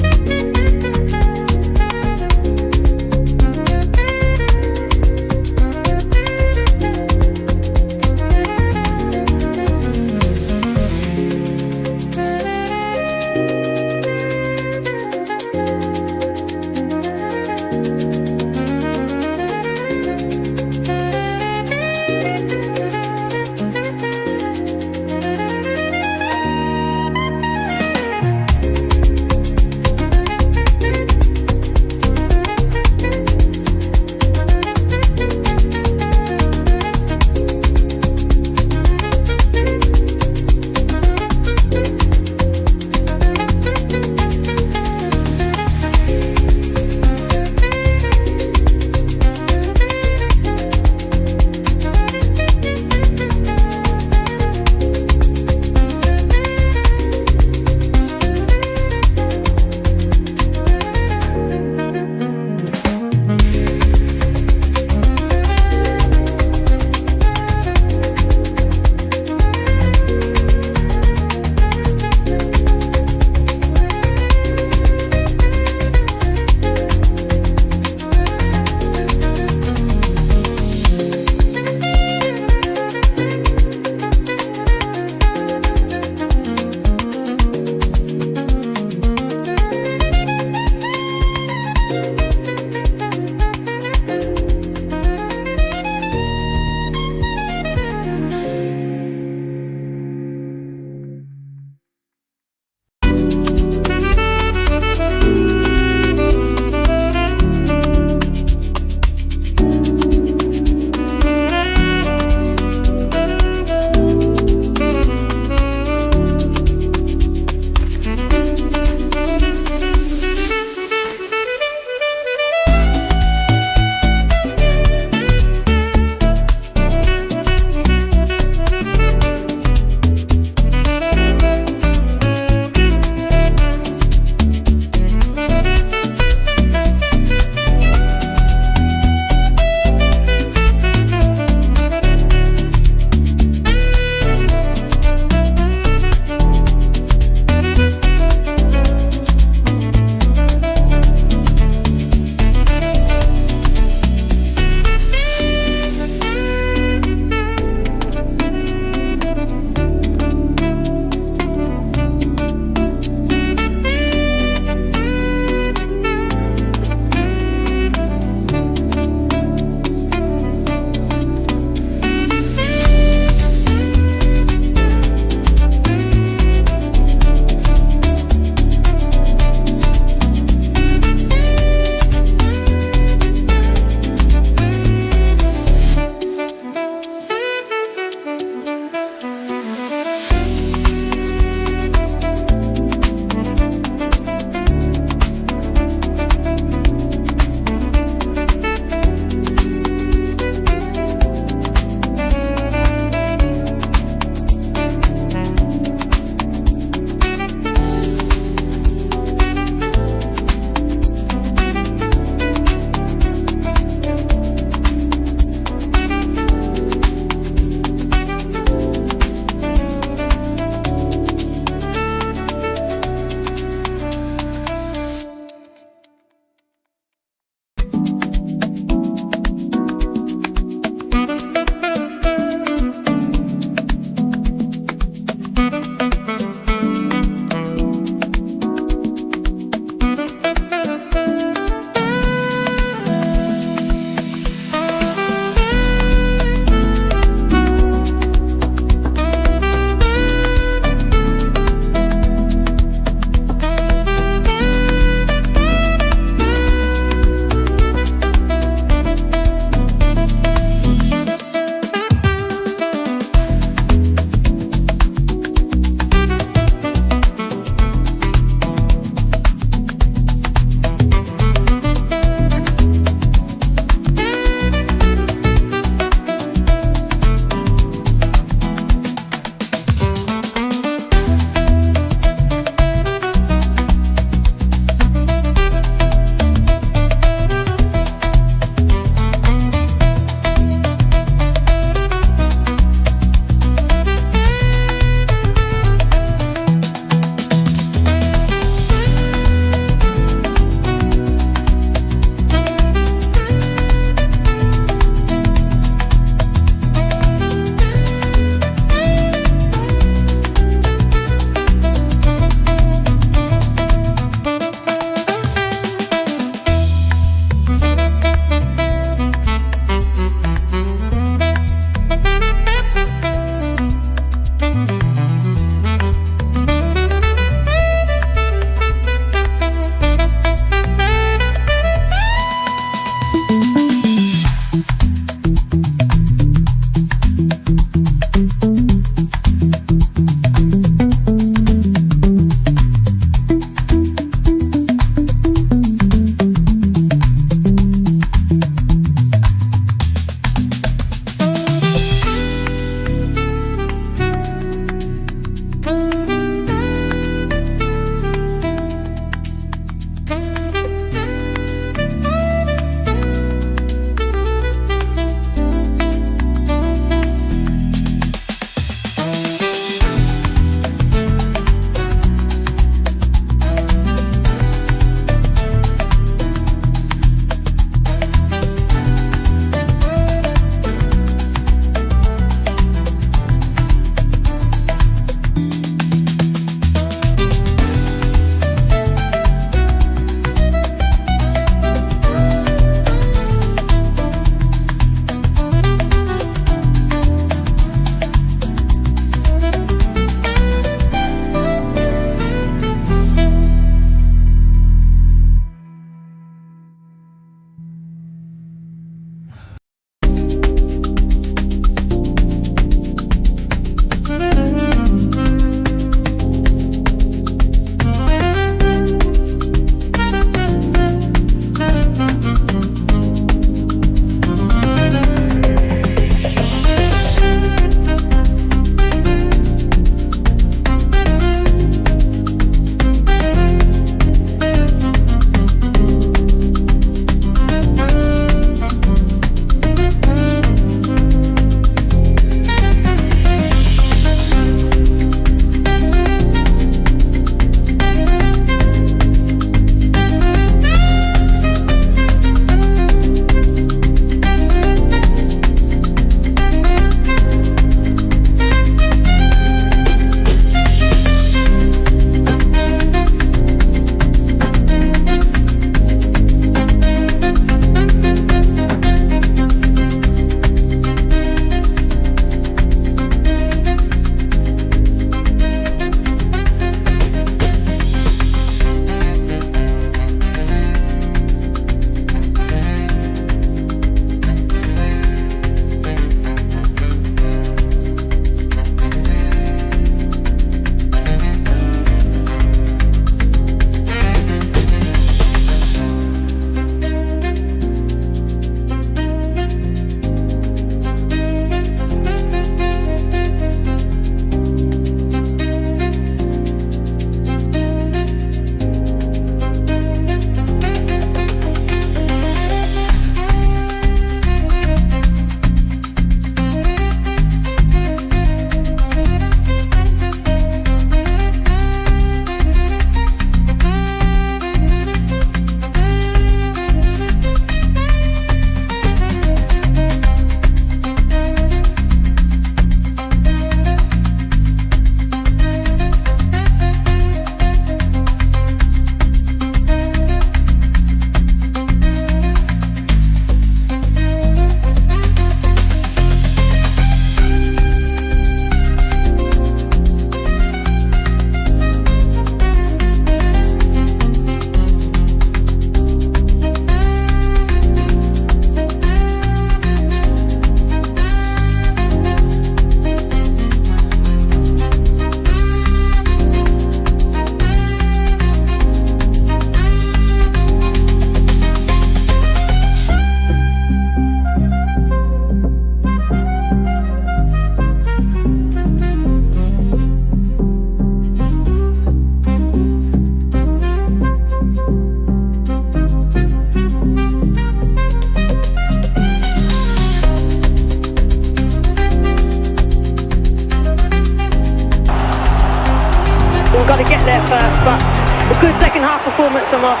got to get there first, but a good second half performance from us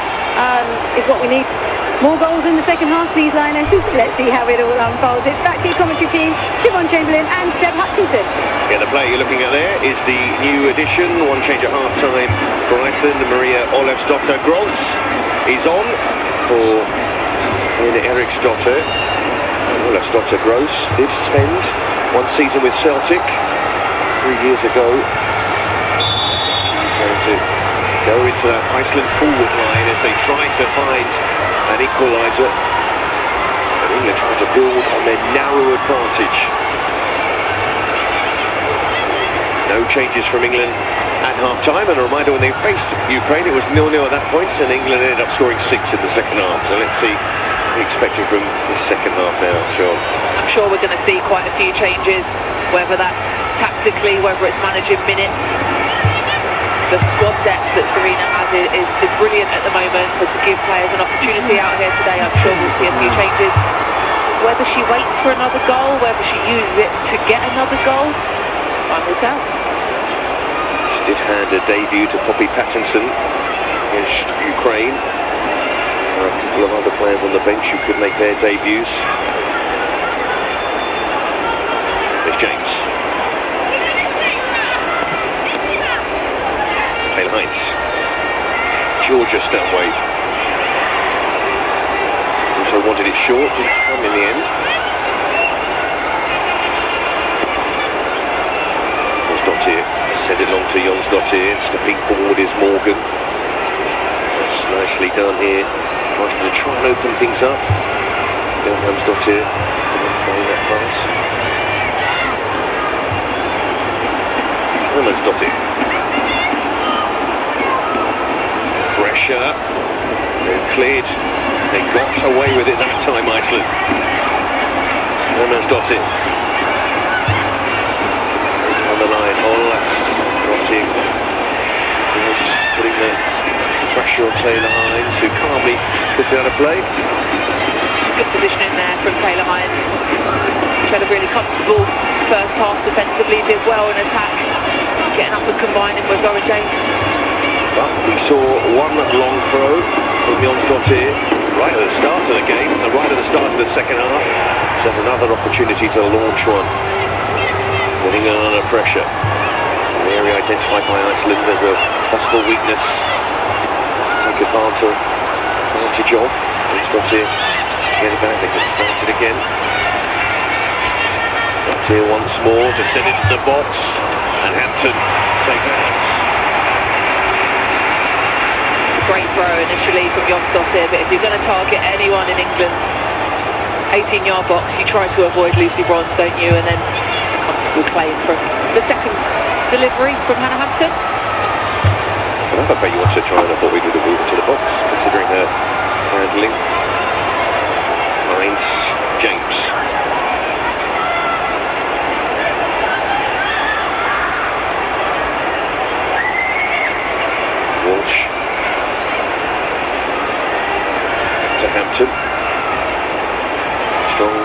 is what we need. More goals in the second half, please, Lionesses. Let's see how it all unfolds. It's back to your commentary team, Siobhan Chamberlain and Deb Hutchinson. Yeah, the player you're looking at there is the new addition, one change at half-time for Iceland, Maria Olafsdottir Gross is on for Eriksdottir. Olafsdottir Gross did spend one season with Celtic 3 years ago. She's going to go into that Iceland forward line as they try to find an equaliser. And England trying to build on their narrow advantage. No changes from England at half-time, and a reminder, when they faced Ukraine it was 0-0 at that point, and England ended up scoring 6 in the second half. So let's see what we're expecting from the second half now, Sean. I'm sure we're going to see quite a few changes, whether that's tactically, whether it's managing minutes. The squad depth that Serena has is brilliant at the moment, so to give players an opportunity out here today, I'm sure we'll see a few changes. Whether she waits for another goal, whether she uses it to get another goal, time will tell. She did hand a debut to Poppy Pattinson against Ukraine. A couple of other players on the bench who could make their debuts. There's James. Heinz. Georgia Stanway. Also wanted it short, didn't come in the end. Jonsdottir send it long to Jonsdottir. Stepping forward is Morgan. That's nicely done here. Tries to try and open things up. Jonsdottir playing that pass. Jonsdottir. Pressure, they've cleared, they got away with it that time, Iceland. Jonsdottir on the line, Olafsdottir putting the pressure on Taylor Hines, who calmly took down a play. Good positioning there from Taylor Hines. She had a really comfortable first half defensively, did well in attack, getting up and combining with Lauren James. But we saw one long throw from Jonsdottir right at the start of the game, and right at the start of the second half. So another opportunity to launch one. Putting her under pressure. An area identified by Iceland as a possible weakness. Take advantage of. Jonsdottir get it back, they can start it again. Jonsdottir once more to send it to the box, and Hampton take that. Great throw initially from Jonsdottir, but if you're going to target anyone in England, 18-yard box, you try to avoid Lucy Bronze, don't you? And then comfortable claim from the second delivery from Hannah Hampton. I bet you want to try and avoid with a move to the box, considering her handling. Hines, James. Walsh. Hampton. Strong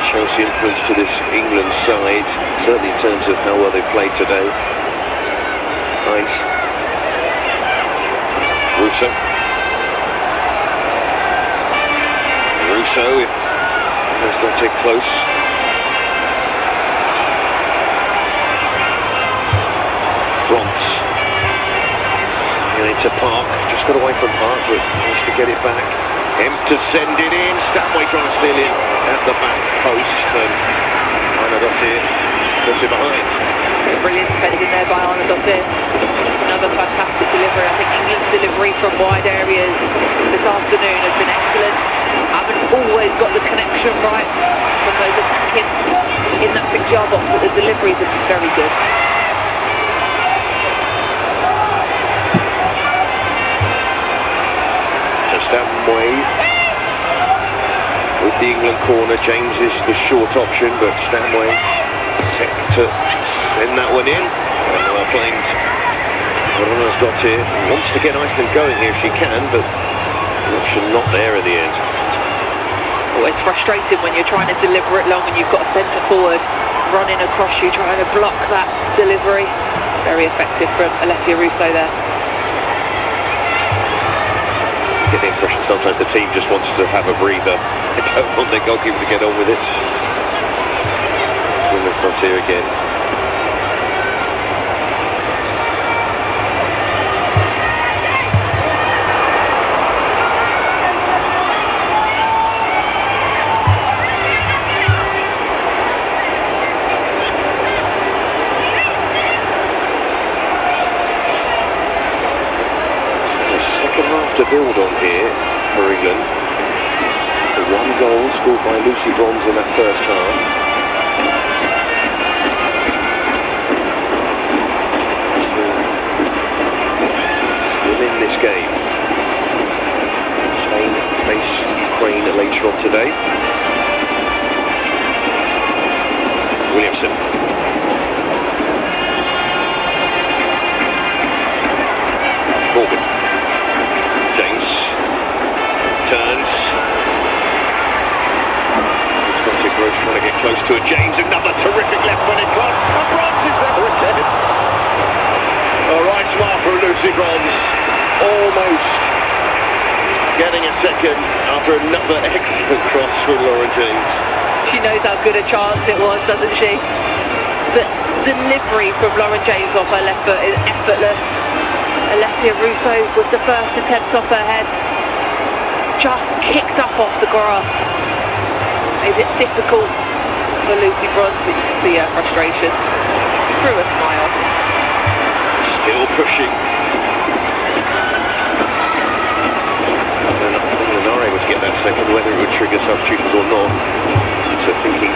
Chelsea influence to this England side, certainly in terms of how well they've played today. Nice. Russo. Let's not take close. Bronze. Into Park, just got away from Park, but managed to get it back. To send it in, Stanway trying to steal in at the back post, and Arnardottir puts it behind. Brilliant defended in there by Arnardottir. Another fantastic delivery. I think England's delivery from wide areas this afternoon has been excellent. Haven't always got the connection right from those attacking in that 6-yard box, but the deliveries have been very good. Stanway with the England corner. James is the short option, but Stanway set to send that one in. And well playing. Arnardottir wants to get Iceland going here if she can, but the option not there in the end. Oh, it's frustrating when you're trying to deliver it long and you've got a centre forward running across you trying to block that delivery. very effective from Alessia Russo there. I get the impression sometimes the team just wants to have a breather. They don't want their goalkeeper to get on with it. Women's not here again. To build on here for England. The 1 goal scored by Lucy Bronze in that first half. Within this game, Spain face Ukraine later on today. Williamson. Morgan. James turns. Scottish Rose trying to get close to it. James, another terrific left-footed cross. And Bronze is there with it. A right smart for Lucy Bronze. Almost getting a second after another excellent cross from Lauren James. She knows how good a chance it was, doesn't she? The delivery from Lauren James off her left foot is effortless. Alessia Russo was the first attempt off her head, just kicked up off the grass. Made it difficult for Lucy Bronze, but you can see her frustration through a smile. Still pushing. And I think Lenare would get that second, whether it would trigger substitutions or not. So thinking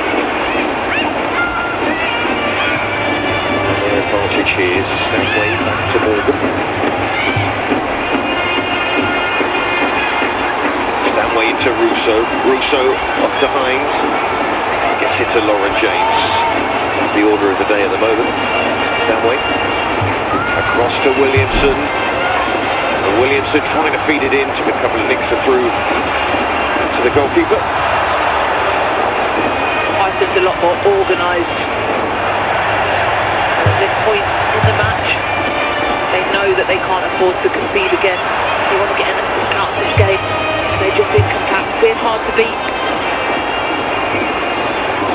the advantage here is Stanway back to Morgan. Stanway into Russo. Russo off to Hines. Gets it to Lauren James. The order of the day at the moment. Stanway. Across to Williamson. And Williamson trying to feed it in. Took a couple of nicks through to the goalkeeper. Iceland's a lot more organised at this point in the match. They know that they can't afford to concede again. They want to get anything out of this game. They're just being compact, being hard to beat.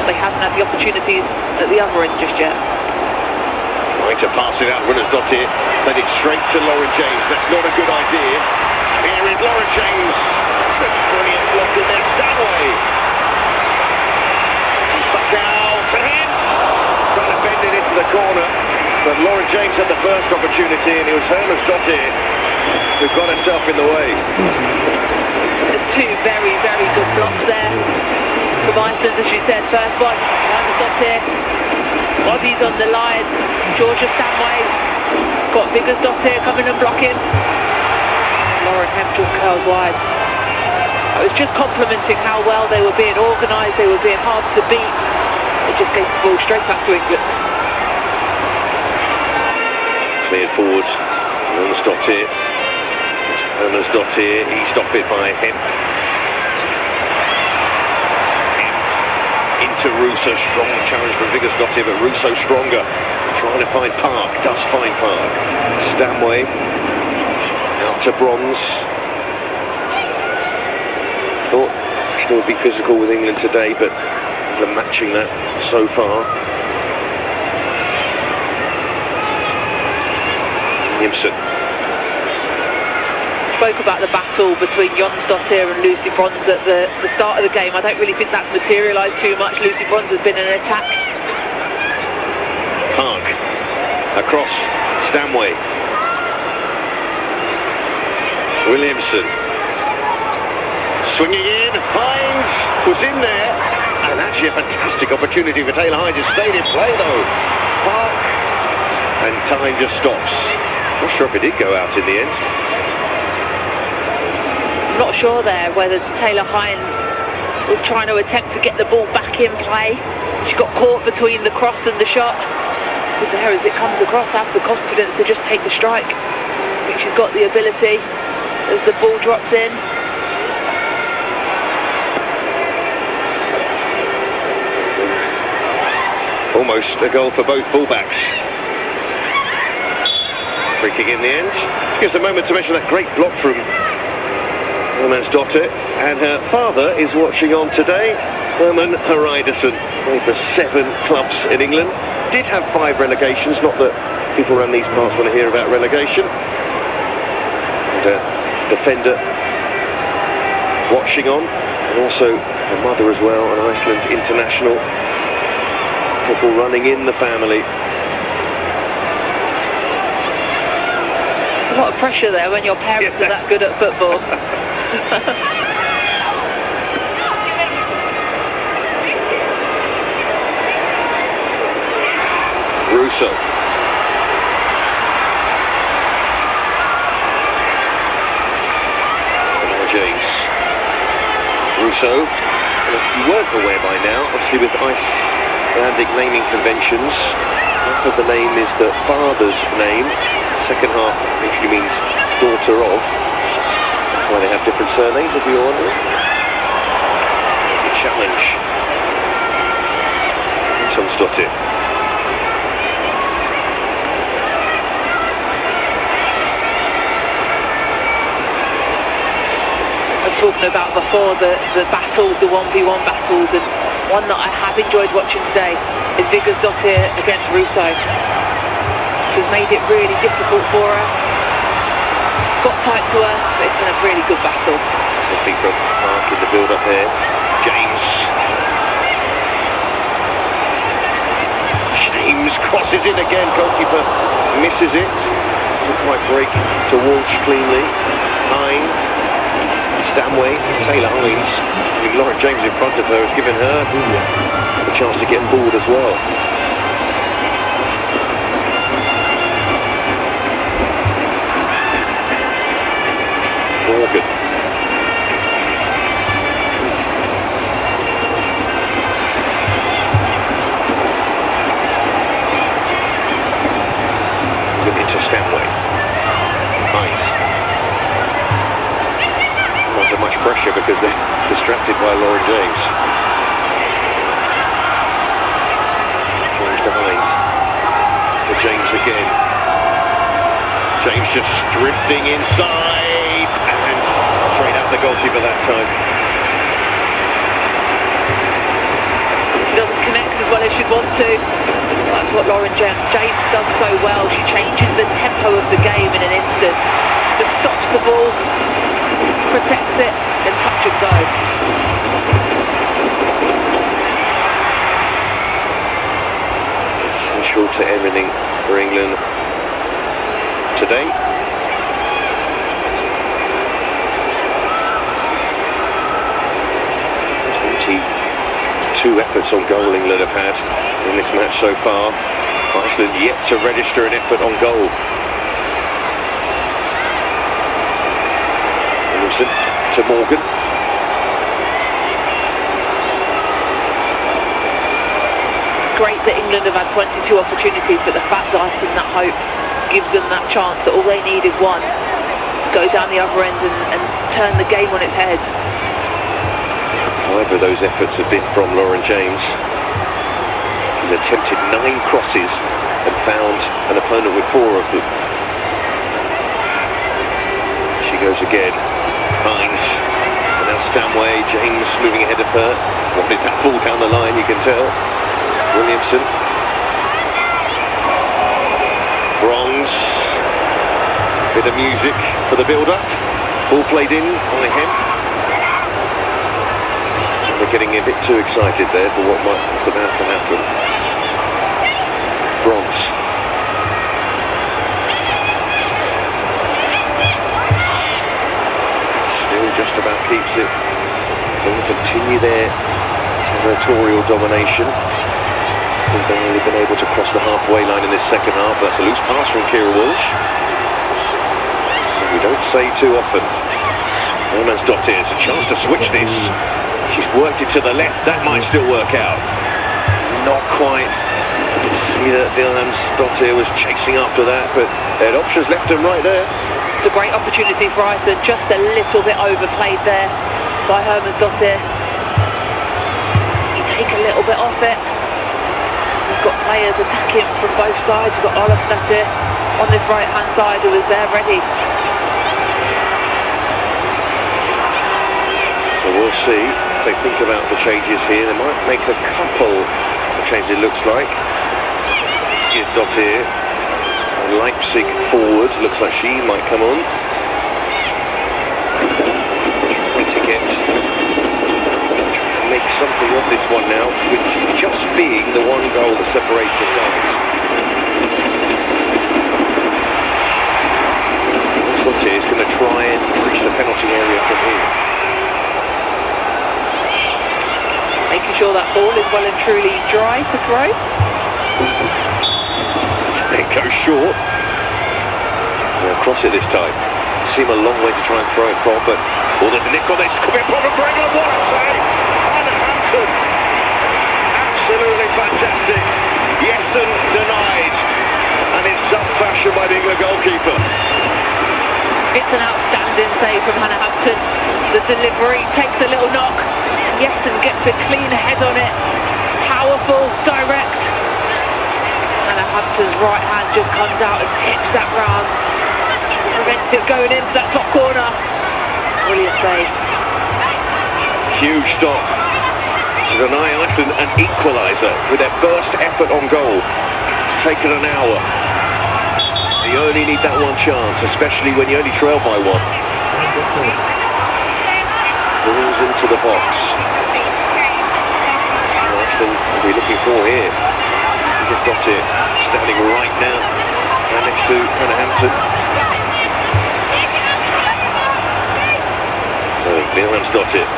They haven't had the opportunities at the other end just yet. Trying to pass it out, Winners got it. Send it straight to Lauren James. That's not a good idea. Here is Lauren James. That's brilliant block in there. Stanway. Back out to him. Trying to bend it into the corner. But Lauren James had the first opportunity, and it was Herman's got it. Who got herself in the way. There's two very, very good blocks there from Iceland, as you said. First one, Herman's got it. Bodies on the line. Georgia Stanway. Got Vickers Dot here coming and blocking. Lauren Hemp just curls wide. I was just complimenting how well they were being organised, they were being hard to beat. They just gave the ball straight back to England. Cleared forward. Herman's got it. Herman's got here. Eased off it by Hemp. Into Russo. Strong challenge from Vickers got here, but Russo stronger. Trying to find Park. Does find Park. Stanway. Out to Bronze. Thought she would be physical with England today, but England matching that so far. Williamson. Spoke about the battle between Jonsdottir and Lucy Bronze at the start of the game. I don't really think that's materialised too much. Lucy Bronze has been in an attack. Park. Across. Stanway. Williamson. Swinging in. Hines was in there. And actually a fantastic opportunity for Taylor Hines. It stayed in play though. Park. And time just stops. Not sure if it did go out in the end. I'm not sure there whether Taylor Hines was trying to attempt to get the ball back in play. She got caught between the cross and the shot. But there as it comes across, has the confidence to just take the strike. I think she's got the ability as the ball drops in. Almost a goal for both fullbacks. Free kick in the end. Gives a moment to mention that great block from Lionesses, and her father is watching on today, Herman Hreidarsson. Played for 7 clubs in England. Did have 5 relegations, not that people around these parts want to hear about relegation. And defender watching on, and also her mother as well, an Iceland international. Football running in the family. A lot of pressure there when your parents are that good at football. Russo. James. Russo. Well, if you weren't aware by now, obviously with Icelandic naming conventions, half of the name is the father's name. Second half actually means daughter of. That's why they have different surnames, if you're wondering. The challenge. Lionesses. I was talking about before the battles, the 1v1 battles, and one that I have enjoyed watching today is Vigdisdóttir against Russo. She's made it really difficult for her. Got tight to her, but it's been a really good battle. Nothing from Mark in the build-up here. James crosses in again. Goalkeeper misses it. Doesn't quite break to launch cleanly. Hines, Stanway, Taylor Hines. I mean, Lauren James in front of her has given her a chance to get forward as well. Morgan. Look into Stanway. Nice. Not under much pressure because they're distracted by Lauren James. James to Hines. To James again. James just drifting inside. Straight out the goalkeeper that time. She doesn't connect as well as she'd want to. That's what Lauren James does so well. She changes the tempo of the game in an instant. Just stops the ball, protects it, then touch and go. Essential to everything for England today. 2 efforts on goal England have had in this match so far. Iceland yet to register an effort on goal. Wilson to Morgan. Great that England have had 22 opportunities, but the fact that Iceland that hope gives them that chance that all they need is one. Go down the other end and turn the game on its head. However, those efforts have been from Lauren James. She's attempted 9 crosses and found an opponent with 4 of them. She goes again. Hines. And now Stanway. James moving ahead of her. Wanted that ball down the line, you can tell. Williamson. Bronze. Bit of music for the build-up. Ball played in by him. They're getting a bit too excited there for what might about to happen. Bronze. Still just about keeps it. They'll continue their territorial domination. They've only been able to cross the halfway line in this second half. That's a loose pass from Kira Walsh. We don't say too often. Lionesses, a chance to switch this. She's worked it to the left, that might still work out. Not quite. See that Lionesses was chasing after that, but they had options left and right there. It's a great opportunity for Iceland, just a little bit overplayed there by Hermannsdóttir. You take a little bit off it. We've got players attacking from both sides. We've got Olafsdóttir on this right-hand side who was there ready. So we'll see if they think about the changes here. They might make a couple of changes, it looks like. Here's Dottir. Leipzig forward, looks like she might come on. Trying to make something of this one now, with just being the one goal that separates the sides. Dottir is going to try and reach the penalty area from here. Making sure that ball is well and truly dry to throw. It goes short. They'll cross it this time. Seem a long way to try and throw it from, but there's a nick on this. Could be a problem for England. What a save! Hannah Hampton. Absolutely fantastic. Jessen denied. And it's done fashion by the England goalkeeper. It's an outstanding save from Hannah Hampton. The delivery takes a little knock. Jessen gets a clean head on it. Powerful, direct. Hannah Hampton's right hand just comes out and hits that round. Prevents it going into that top corner. Brilliant save. Huge stop to deny Iceland an equaliser with their first effort on goal. It's taken an hour. You only need that one chance, especially when you only trail by one. Balls into the box. Iceland will be looking for here. He's got it, standing right now, next to Hannah Hampton. So Milham's got it,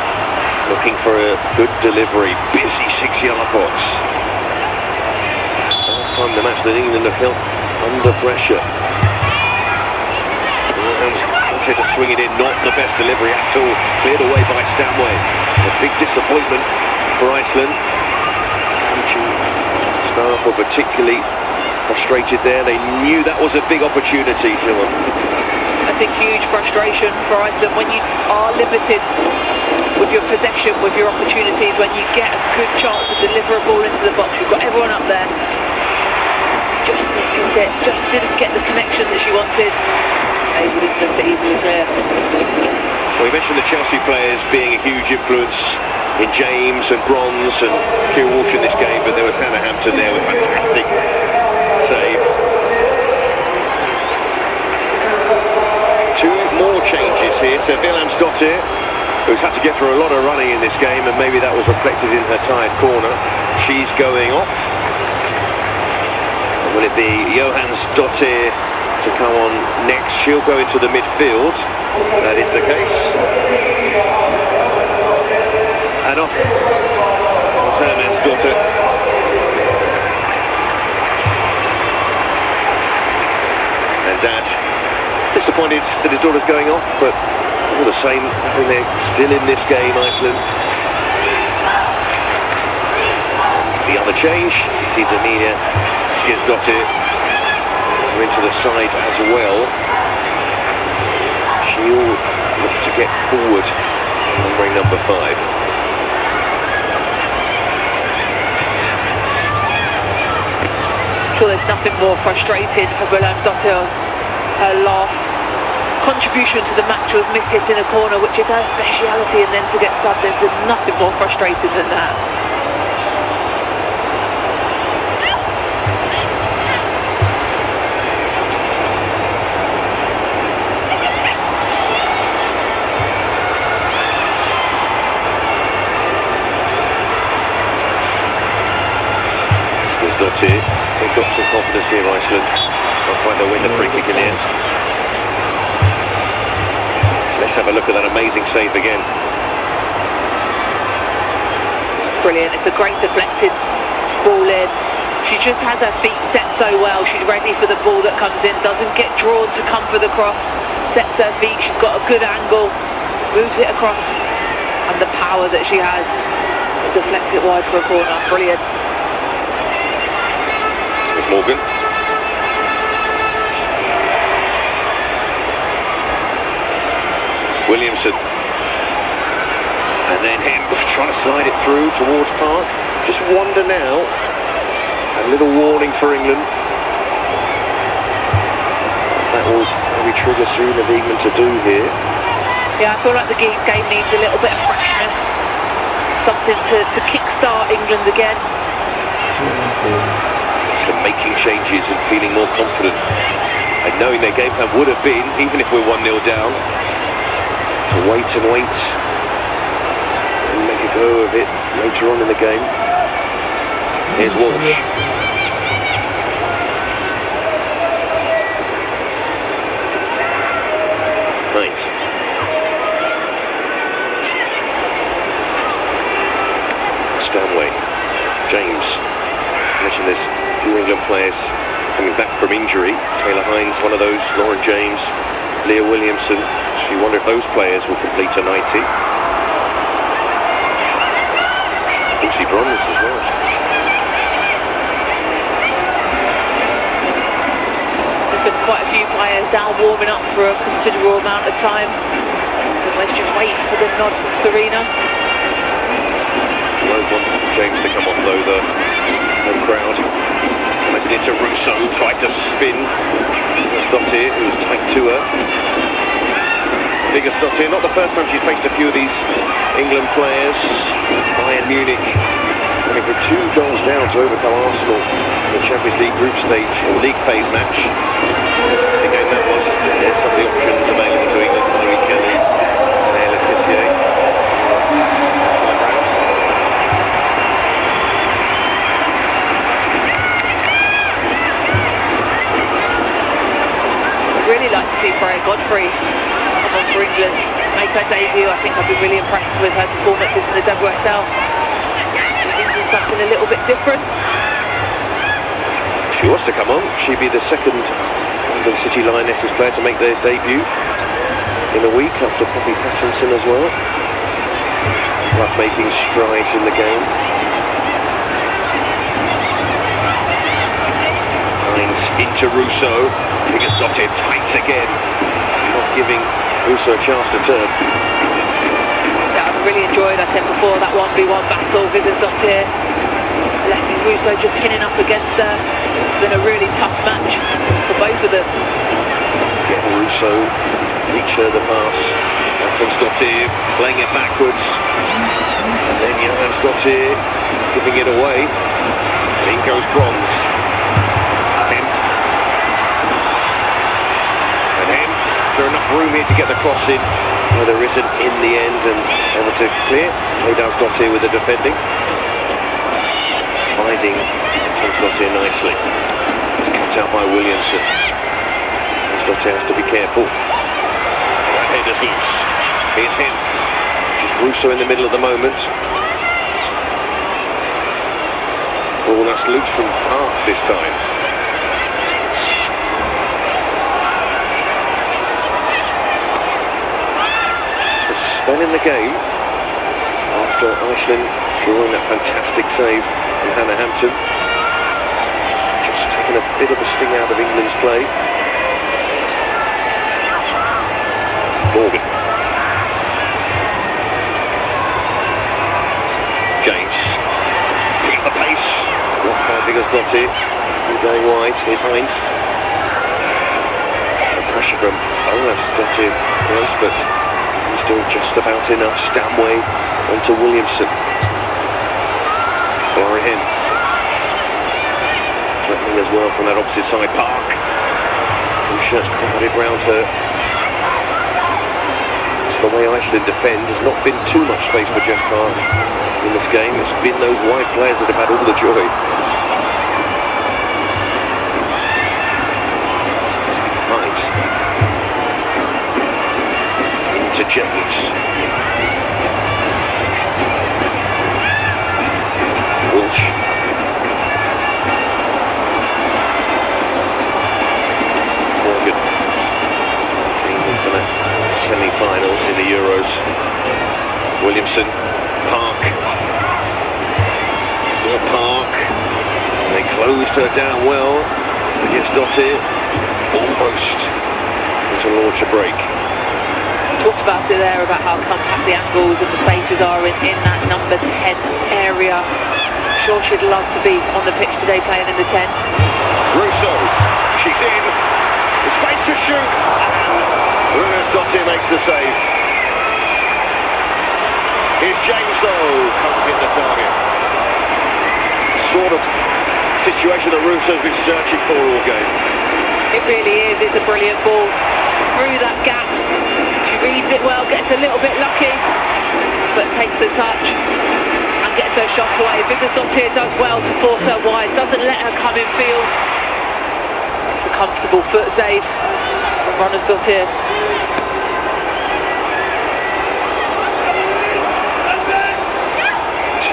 looking for a good delivery, busy 6-yard box. Last time the match that England have held under pressure. Milham's wanted to swing it in, not the best delivery at all, cleared away by Stanway. A big disappointment for Iceland. Staff were particularly frustrated there. They knew that was a big opportunity to them. I think huge frustration for Iceland when you are limited with your possession, with your opportunities, when you get a good chance to deliver a ball into the box. You've got everyone up there. Just didn't get the connection that she wanted. Able to slip it easily clear. Well, we mentioned the Chelsea players being a huge influence in James and Bronze and Kieran Walsh in this game, but there was Hannah Hampton there with a fantastic save. Two more changes here. So Wilhelm's Dottir, who's had to get through a lot of running in this game, and maybe that was reflected in her tired corner. She's going off. And will it be Johans Dottir to come on next? She'll go into the midfield. That is the case. And off Herman's daughter. And Dad disappointed that his daughter's going off, but all the same, I think they're still in this game, Iceland. The other change, sees Amelia, she has got it into the side as well. She'll look to get forward on wearing number 5. Sure, there's nothing more frustrating for Wilhelm Dottir. Her last contribution to the match was miss-hitting a corner, which is her speciality, and then to get subbed in, there's nothing more frustrating than that. Dottir, they've got some confidence here, Iceland. They'll find their way the free kick in here. Let's have a look at that amazing save again. Brilliant, it's a great deflected ball in. She just has her feet set so well. She's ready for the ball that comes in, doesn't get drawn to come for the cross, sets her feet, she's got a good angle, moves it across, and the power that she has deflects it wide for a corner. Brilliant. Morgan. Williamson. And then him trying to slide it through towards Park. Just wonder now. A little warning for England. that will maybe trigger Serena Wiegmann to do here. Yeah, I feel like the game needs a little bit of freshness, something to kick-start England again. So making changes and feeling more confident, and knowing their game plan would have been, even if we're 1-0 down, to wait and make a go of it later on in the game. Here's Walsh. Nice. Stanway. James. Mentioned there's a few England players coming back from injury. Taylor Hines, one of those. Lauren James, Leah Williamson. So you wonder if those players will complete a 90. Lucy Bronze as well. There's been quite a few players now warming up for a considerable amount of time. And let's just wait for the nod from Serena. Won't want James to come off though, the home crowd. Went into Russo, tried to spin. Stopped here, who was tight to her. Bigger stopped here, not the first time she's faced a few of these England players. Bayern Munich looking for 2 goals down to overcome Arsenal in the Champions League group stage or league phase match. Again, that was some of the options available to England. Chloe Kelly and Ella Tissier. I'd really like to see Freya Godfrey come on for England, make her debut. I think I've been really impressed with her performances in the WSL. She's doing something a little bit different. She wants to come on. She'd be the second London City Lionesses player to make their debut in a week after Poppy Pattinson as well. Love making strides in the game. Hines into Russo. Fingers got it tight again. Not giving Russo a chance to turn. Yeah, I've really enjoyed, I said before, that 1v1 battle. Vivian Dottir, letting Russo just pinning up against her. It's been a really tough match for both of them. Get Russo, reach her the pass. That comes Dottir, playing it backwards. And then Johannes Dottir giving it away. And in goes Bronze. Is there enough room here to get the cross in? No, there isn't in the end, and able to clear. No doubt Dottir with the defending. Finding Dottir nicely. Cut out by Williamson. Dottir has to be careful. Header's loose. Here's him. Just Russo in the middle at the moment. Oh, that's loose from Park this time. Then in the game, after Iceland drawing that fantastic save from Hannah Hampton, just taking a bit of a sting out of England's play. Morgan. James. Keep the pace. Not finding has got it. Going wide. Here's Hines. The pressure from that's got it close, but still just about enough. Stanway onto Williamson. Laurie Hen. Threatening as well from that opposite side. Park. Shirts crowded round her. It's the way Iceland defend. There's not been too much space for Jeff Park in this game. It's been those wide players that have had all the joy. James. Walsh. Morgan. Into the semi-finals in the Euros. Williamson. Park. Park. They closed her down well against Dottir. Almost to launch a break. Talked about it there, about how compact the angles and the spaces are in that number 10 area. I'm sure she'd love to be on the pitch today playing in the 10. Russo, she's in. The space to shoot. James, though, can't hit the target. Sort of situation that Russo's been searching for all game. It really is. It's a brilliant ball through that gap. She reads it well, gets a little bit lucky, but takes the touch and gets her shot away. Vigdasdottir does well to force her wide, doesn't let her come in field. It's a comfortable foot save from Runnersdottir.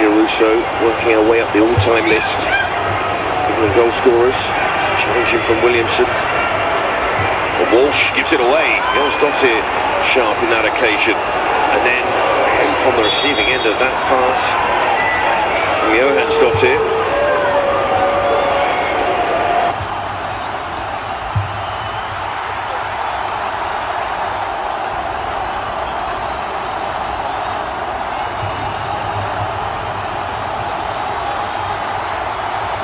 Russo working her way up the all-time list. England goal scorers, challenging from Williamson. But Walsh gives it away. Lionesses sharp in that occasion. And then on the receiving end of that pass, Lionesses.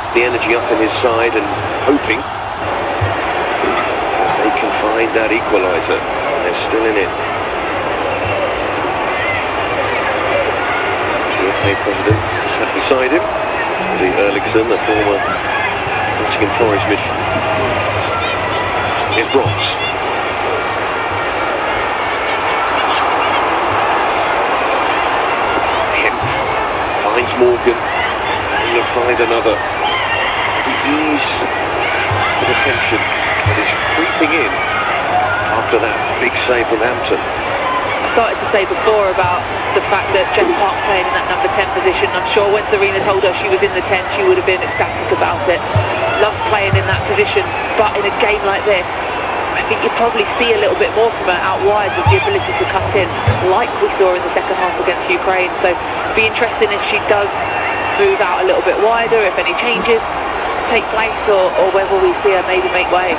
The energy up on his side and hoping they can find that equaliser. They're still in it. USA president sat beside him. Lee Erlingsson, the former Nottingham Forest midfielder. Here's Bronze. Kemp finds Morgan. England find another. Ease the attention that is creeping in after that big save from Hampton. I started to say before about the fact that Jen Park playing in that number 10 position. I'm sure when Serena told her she was in the 10, she would have been ecstatic about it. Loves playing in that position, but in a game like this, I think you probably see a little bit more from her out wide with the ability to cut in, like we saw in the second half against Ukraine. So it'd be interesting if she does move out a little bit wider, if any changes take place, or whether we see her maybe make way.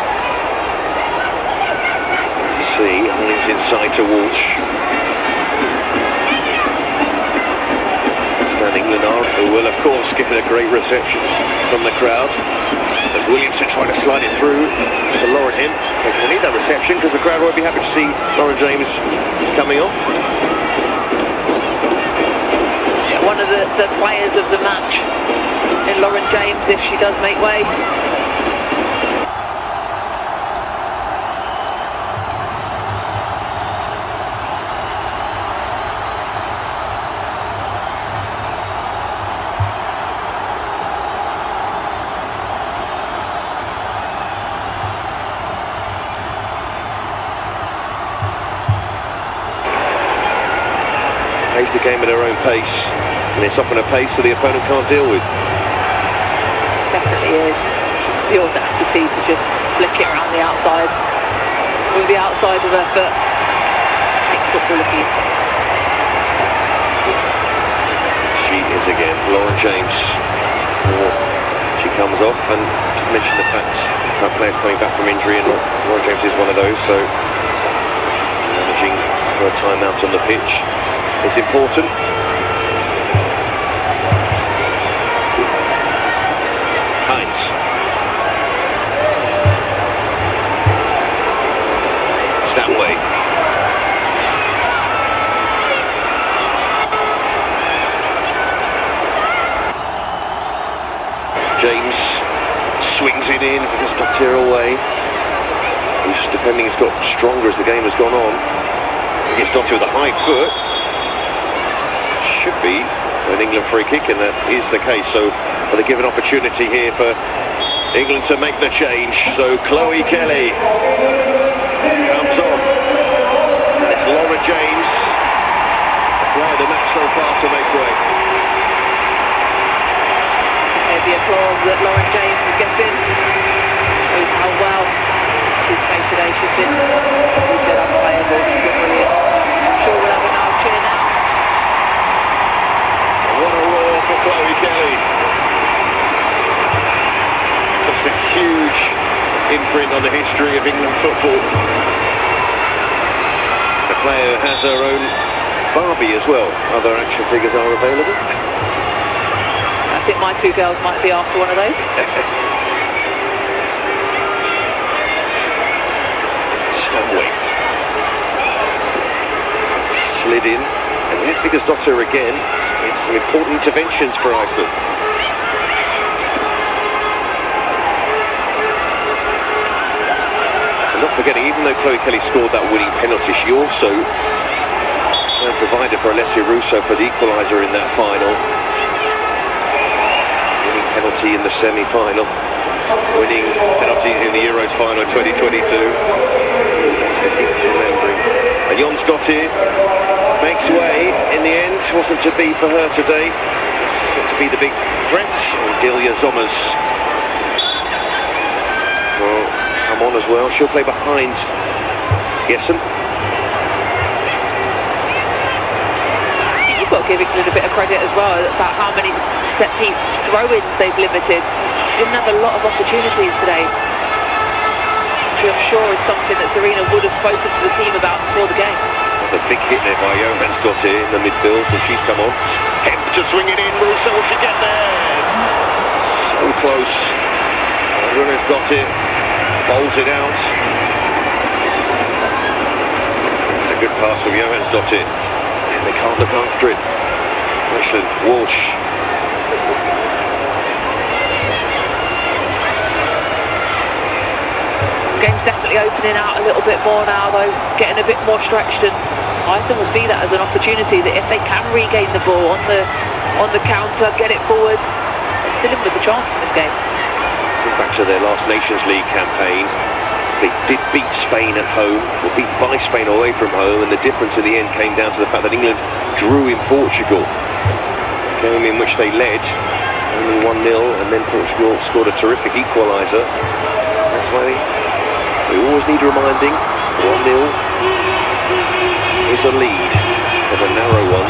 See, Hines inside to Walsh. And England are, who will of course get a great reception from the crowd. As Williamson trying to slide it through to Lauren Hint. They're going to need that reception because the crowd won't be happy to see Lauren James coming off. Yeah, one of the players of the match in Lauren James, if she does make way. Plays the game at her own pace, and it's often a pace that the opponent can't deal with. Definitely is. The audacity to just flick it around the outside with the outside of her foot. Makes football look easy. She is again, Lauren James. She comes off, and just mention the fact that player's coming back from injury, and Lauren James is one of those, so managing her time out on the pitch is important. Hines. Stanway. James swings it in, Vigdasdottir away. Who's defending has got stronger as the game has gone on. He gets Dottir with a high foot. Should be an England free kick, and that is the case. So they give an opportunity here for England to make the change. So Chloe Kelly comes on. It's Laura James, player of the match so far, to make way. There's the applause that Lauren James is getting. Shows how well she's played today. She's been unplayable. She's been brilliant. I'm sure we'll have another cheer now. What a roar for Chloe Kelly. Just a huge imprint on the history of England football. The player has her own Barbie as well. Other action figures are available. I think my two girls might be after one of those. Stanway. Slid in, and hit Kickoff again. It's some important interventions for Iceland. And not forgetting, even though Chloe Kelly scored that winning penalty, she also provided for Alessia Russo for the equaliser in that final. Winning penalty in the semi-final. Winning penalties in the Euros final 2022. And Jonsdottir makes way in the end. Wasn't to be for her today. Got to be the big threat. Ilya Zommers will come on as well. She'll play behind Jessen. You've got to give England a bit of credit as well about how many set-piece throw-ins they've limited. Didn't have a lot of opportunities today, which I'm sure is something that Serena would have spoken to the team about before the game. A big hit there by Johansdottir in the midfield, and she's come on. Hemp to swing it in, Russo will she get there? So close. Johansdottir bowls it out. A good pass from Johansdottir. And they can't look after it. Iceland, Walsh. Game's definitely opening out a little bit more now though, getting a bit more stretched, and Iceland will see that as an opportunity that if they can regain the ball on the counter, get it forward, they're still in with a chance in this game. Back to their last Nations League campaign, they did beat Spain at home, were beaten by Spain away from home, and the difference in the end came down to the fact that England drew in Portugal. A game in which they led only 1-0, and then Portugal scored a terrific equaliser. That's why we always need reminding, 1-0 is a lead, but a narrow one.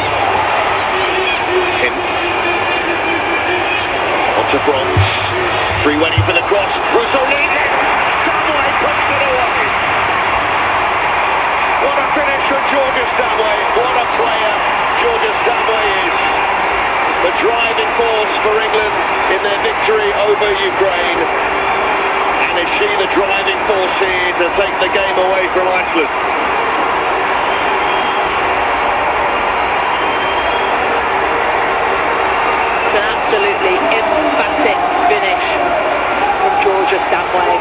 Kemp onto Bronze, free waiting for the cross, Russo leads it, Stanway puts it away. What a finish from Georgia Stanway, what a player Georgia Stanway is. The driving force for England in their victory over Ukraine. And is she the driving force here to take the game away from Iceland? It's an absolutely emphatic finish from Georgia Stanway.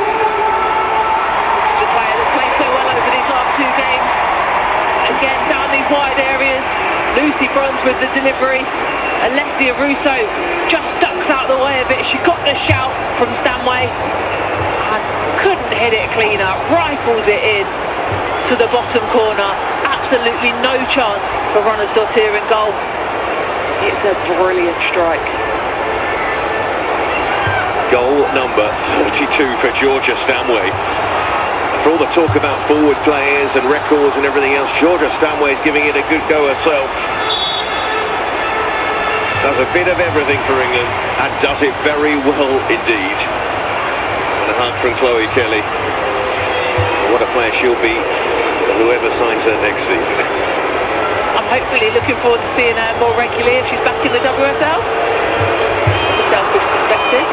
The player that's played so well over these last two games. Again, down these wide areas. Lucy Bronze with the delivery. Alessia Russo just ducks out the way of it. She got the shout from Stanway. And couldn't hit it clean up, rifles it in to the bottom corner. Absolutely no chance for Johansdottir in goal. It's a brilliant strike. Goal number 32 for Georgia Stanway. For all the talk about forward players and records and everything else, Georgia Stanway is giving it a good go herself. Does a bit of everything for England and does it very well indeed. A hug from Chloe Kelly. What a player she'll be for whoever signs her next season. I'm hopefully looking forward to seeing her more regularly if she's back in the WSL. From a selfish perspective.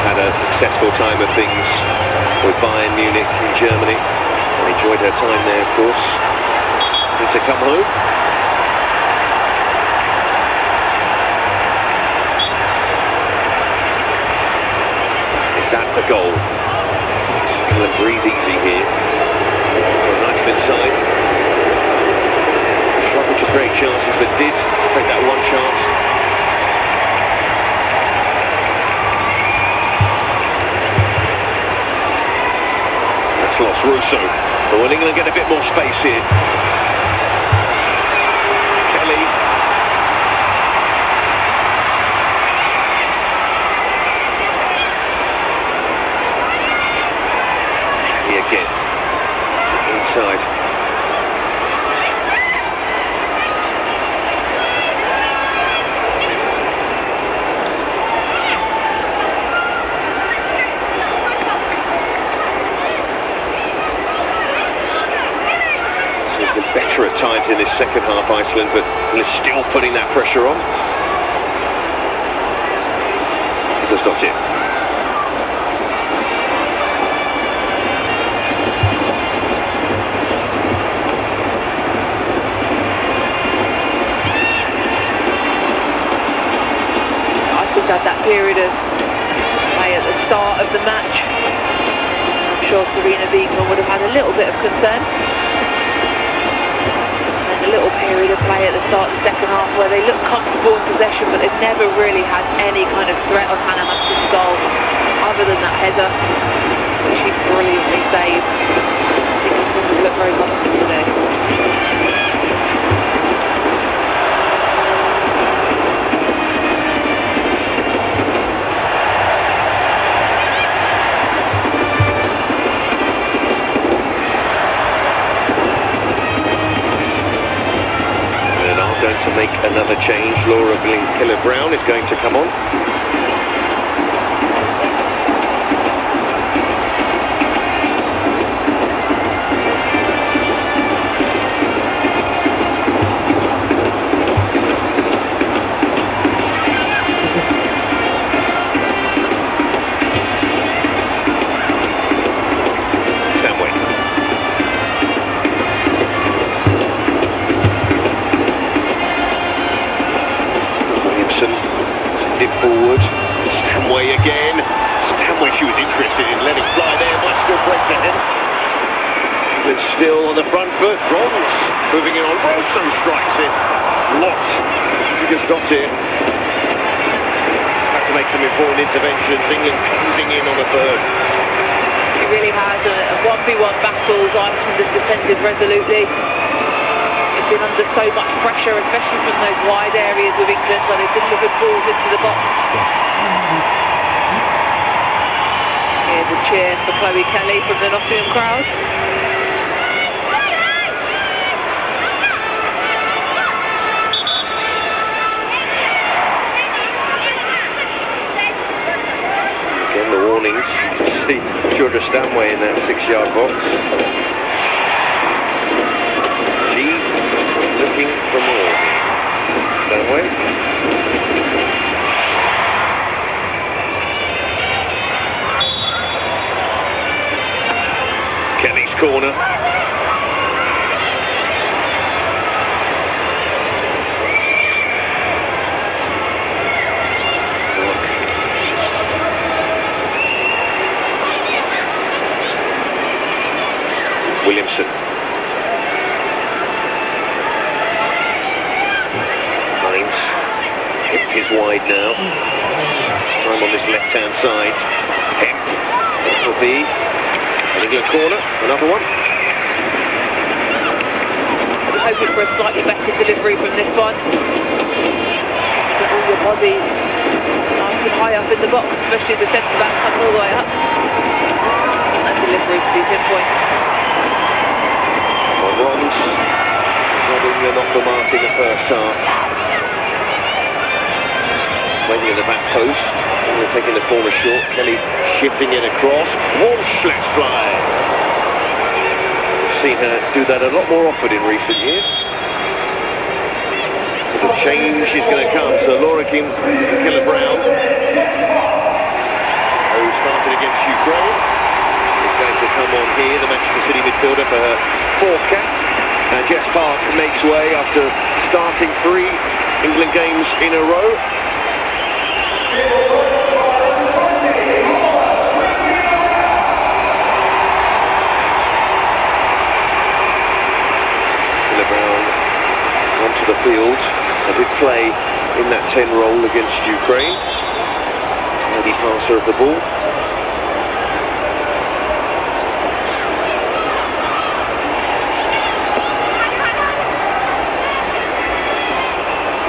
Had a successful time of things with Bayern Munich in Germany. I enjoyed her time there, of course. Need to come home. That's the goal. England breathe easy here. Nice inside. Struggled to create chances, but did take that one chance. That's lost Russo. But will England get a bit more space here? Kelly. Again, inside. They've been better at times in this second half, Iceland, but they're still putting that pressure on. That's not it. period of play at the start of the match, I'm sure Serena Wiegmann would have had a little bit of concern. And a little period of play at the start of the second half where they looked comfortable in possession, but they've never really had any kind of threat on Hannah Hudson's goal, other than that header, which she brilliantly saved. I think it doesn't look very comfortable today. Going to make another change. Laura Keller-Brown is going to come on. Forward, Stanway again. Stanway, she was interested in letting fly there, might still break the head. But still on the front foot, Bronze moving in on Wilson, strikes it. Locked. She just got it. Had to make some important interventions. England closing in on the third. She really has a 1v1 battle. Iceland has defended resolutely. Been under so much pressure, especially from those wide areas with England where they've delivered balls into the box. Here's a cheer for Chloe Kelly from the Nottingham crowd. Again, the warnings. See Georgia Stanway in that 6-yard box. She's looking for more. Stanway. Kelly's corner. Williamson. Hemp is wide now. Time on this left-hand side. Hemp. That will be an England corner. Another one. I'm hoping for a slightly better delivery from this one. Get all your body nice and high up in the box, especially the centre back comes all the way up. That delivery to be pinpoint. Bronze. Not England off the mark in the first half. Waiting at the back post, we're taking the corner short. Kelly shifting it across. Walsh lets fly. Seen her do that a lot more often in recent years. The change is going to come. So Laura Keller-Brown, who started against Ukraine, is going to come on here. The Manchester City midfielder for her fourth cap. And Jess Park makes way after starting 3 England games in a row. Keller-Brown onto the field. A big play in that 10 role against Ukraine. Heady passer of the ball.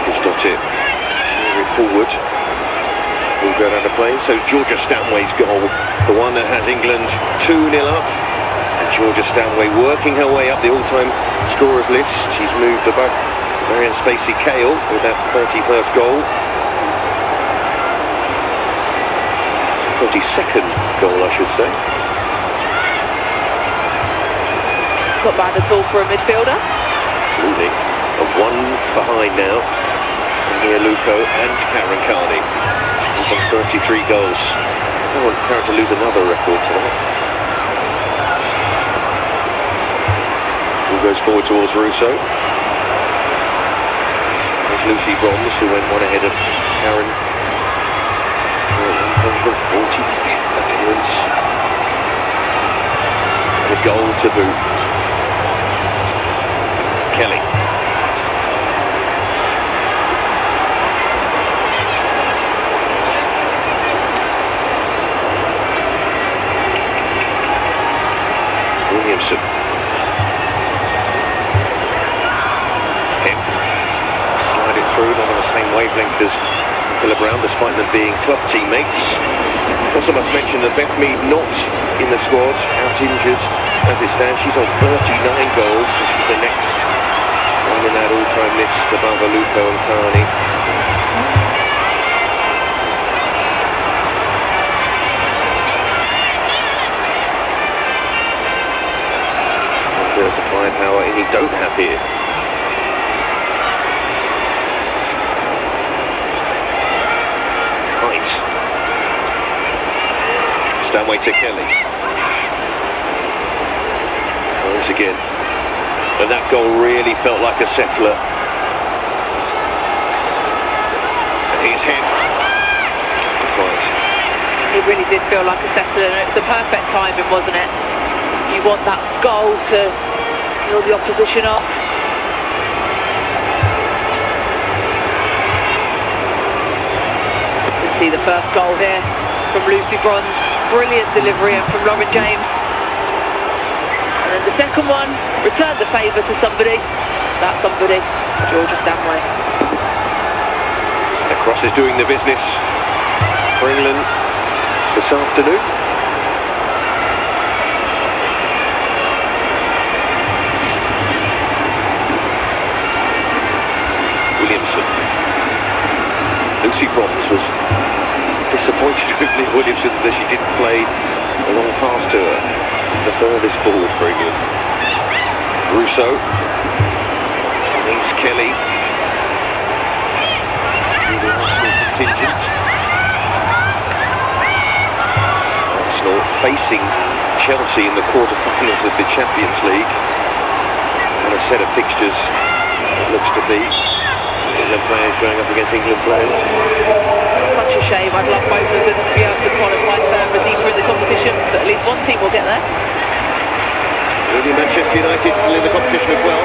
He's got it. Forward. Will go down the play. So Georgia Stanway's goal, the one that has England 2-0 up. And Georgia Stanway working her way up the all-time scorers list. She's moved above Marianne Spacey-Cale with that 31st goal. 32nd goal, I should say. Not bad at all for a midfielder. Absolutely. A 1 behind now. Mia Luco and Karen Carney. On 33 goals. I don't want Karen to lose another record tonight. Who goes forward towards Russo. There's Lucy Bronze, who went one ahead of Karen 145th appearance. And a goal to boot. Kelly. Williamson. Slide it through, not on the same wavelength as Cilla Brown, despite them being club teammates. Also must mention that Beth Mead not in the squad, out injured as it stands. She's on 39 goals, so she's the next one in that all-time list above Aluko and Carney. There's the firepower he don't have here. Hines. Stanway to Kelly. Once again. And that goal really felt like a settler. And he's hit. Right. It really did feel like a settler, and it's the perfect timing, wasn't it? You want that goal to fill the opposition off. You can see the first goal here from Lucy Bronze. Brilliant delivery, and from Lauren James. And then the second one returned the favour to somebody. That somebody, Georgia Stanway. The cross is doing the business for England this afternoon. Williamson. Lucy Bronze was disappointed with Liv Williamson that she didn't play a long pass to her. The furthest forward for England. Russo. Needs Kelly. The Arsenal contingent. Arsenal facing Chelsea in the quarter-finals of the Champions League. And a set of fixtures it looks to be. England players going up against England players. Such a shame. I'd love both of them to be able to qualify further deeper in the competition, but at least one team will get there. Maybe Manchester United will in the competition as well.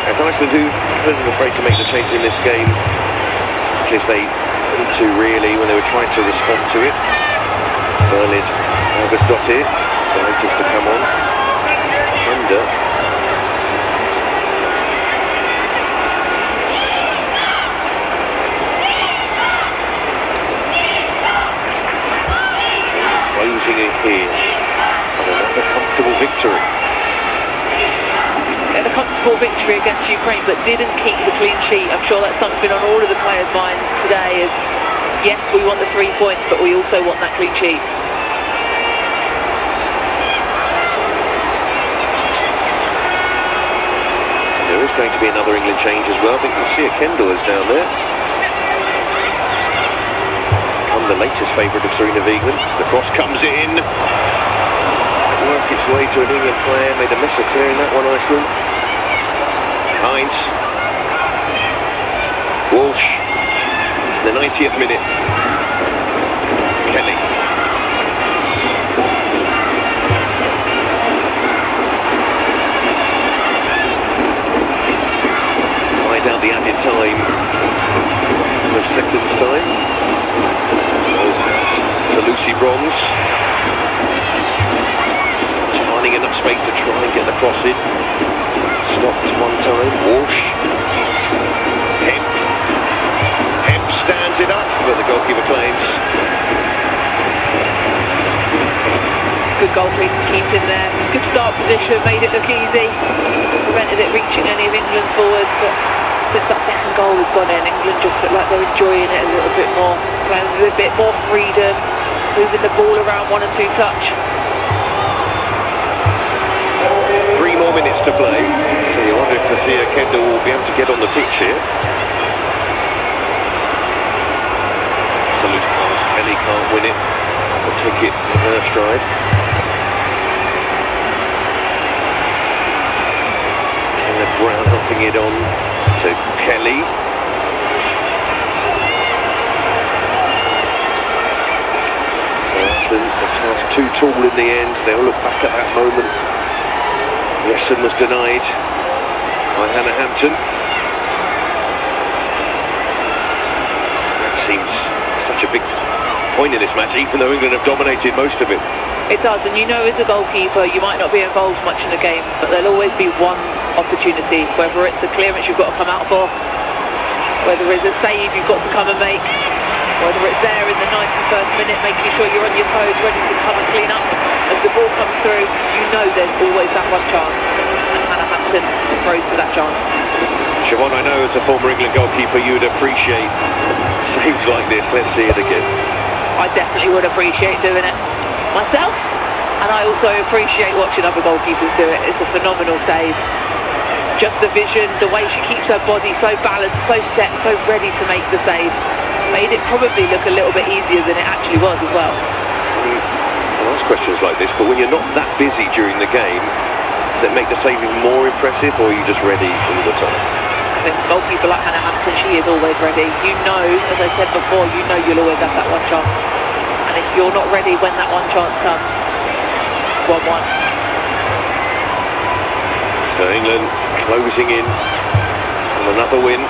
As Iceland, who wasn't afraid to make the change in this game, because they need to really when they were trying to respond to it. Berlin, August got it, the latest to come on. Under. Closing it here, and another comfortable victory. Had a comfortable victory against Ukraine, but didn't keep the clean sheet. I'm sure that's something on all of the players' minds today. Is yes, we want the 3 points, but we also want that clean sheet. There is going to be another England change as well. I think you'll see a Kendall is down there. The latest favourite of Serena Wiegman. The cross comes in. Worked its way to an England player. Made a mess of clearing that one, Iceland. Hines. Walsh. The 90th minute. Kelly. Find out the added time. The second time. To Lucy Bronze. Finding enough space to try and get the cross in. Stops one time. Walsh. Hemp stands it up, but the goalkeeper claims. Good goalkeeping there. Good start position, made it look easy. Prevented it reaching any of England's forwards, but since that second goal has gone in, England just look like they're enjoying it a little bit more. Playing with a bit more freedom, moving the ball around 1 or 2 touch. 3 more minutes to play. So you wonder if Nathia Kendall will be able to get on the pitch here. Absolute pass. Kelly can't win it. Will take it in her stride. Kenneth Brown helping it on to Kelly. Iceland, the task too tall in the end. They'll look back at that moment. Jessen was denied by Hannah Hampton. That seems such a big point in this match, even though England have dominated most of it. It does, and you know as a goalkeeper you might not be involved much in the game, but there'll always be one opportunity, whether it's a clearance you've got to come out for, whether it's a save you've got to come and make, whether it's there in the 91st minute making sure you're on your toes ready to come and clean up as the ball comes through. You know there's always that one chance, and Hannah Hampton rose to that chance. Siobhan, I know as a former England goalkeeper you'd appreciate saves like this. Let's see it again. I definitely would appreciate doing it myself, and I also appreciate watching other goalkeepers do it. It's a phenomenal save. Just the vision, the way she keeps her body so balanced, so set, so ready to make the save, made it probably look a little bit easier than it actually was as well. I'll ask questions like this, but when you're not that busy during the game, does it make the save even more impressive, or are you just ready all the time? I think a goalkeeper like Hannah Hampton, she is always ready. You know, as I said before, you know you'll always have that one chance. And if you're not ready when that one chance comes, 1-1. So England closing in on another win.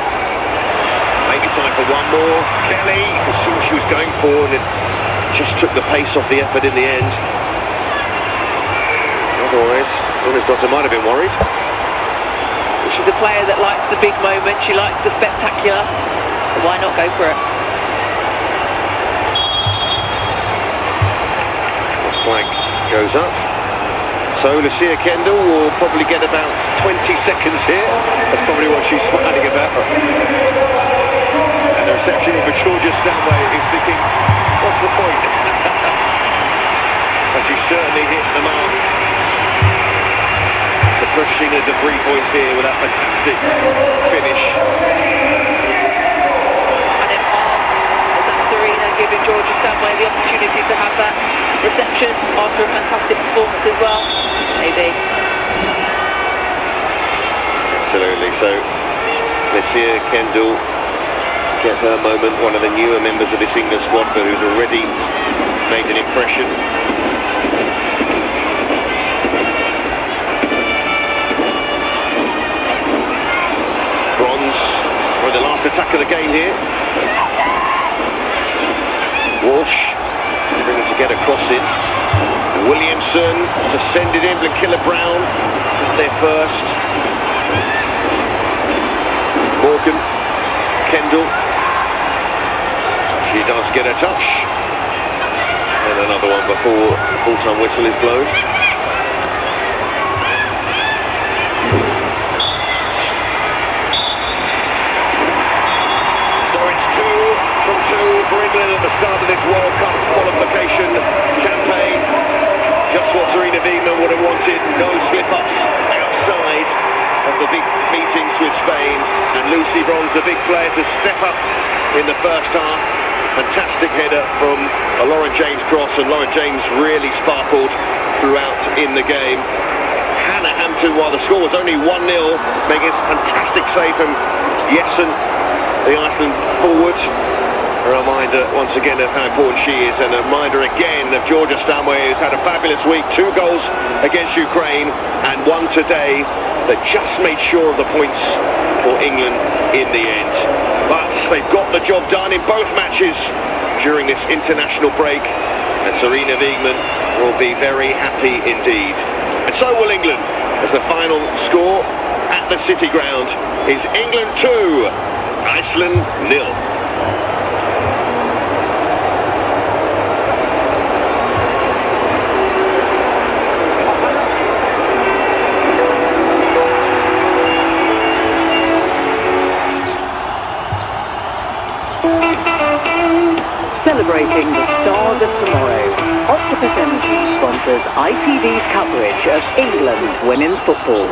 Maybe time for one more. Kelly, you saw what she was going for, and it just took the pace off the effort in the end. Otherwise, Honest Doctor might have been worried. She's a player that likes the big moment, she likes the spectacular. Why not go for it? The flag goes up. So Lucia Kendall will probably get about 20 seconds here. That's probably what she's smiling about. And the reception for Georgia Stanway is thinking, what's the point? But she certainly hits the mark. The pushing of the 3 points here with that fantastic finish. And in part, that's Serena giving Georgia Stanway the opportunity to have that reception after a fantastic performance as well. Maybe. Absolutely. So Lucia Kendall get her moment, one of the newer members of this England squad, but who's already made an impression. Bronze for the last attack of the game here. Walsh bringing to get across it. Williamson suspended in. Blankilla Brown is there first. Morgan, Kendall. She does get a touch. And another one before the full-time whistle is blown. For England at the start of this World Cup qualification campaign. Just what Serena Wiegmann would have wanted. No slip-ups outside of the big meetings with Spain. And Lucy Bronze, the big player, to step up in the first half. Fantastic header from a Lauren James cross, and Lauren James really sparkled throughout in the game. Hannah Hampton, while the score was only 1-0, making a fantastic save from Jessen, the Iceland forward. A reminder once again of how important she is, and a reminder again of Georgia Stanway, who's had a fabulous week. 2 goals against Ukraine and 1 today that just made sure of the points for England in the end. But they've got the job done in both matches during this international break, and Serena Wiegmann will be very happy indeed. And so will England, as the final score at the City Ground is England 2, Iceland 0. Celebrating the stars of tomorrow, Octopus Energy sponsors ITV's coverage of England women's football.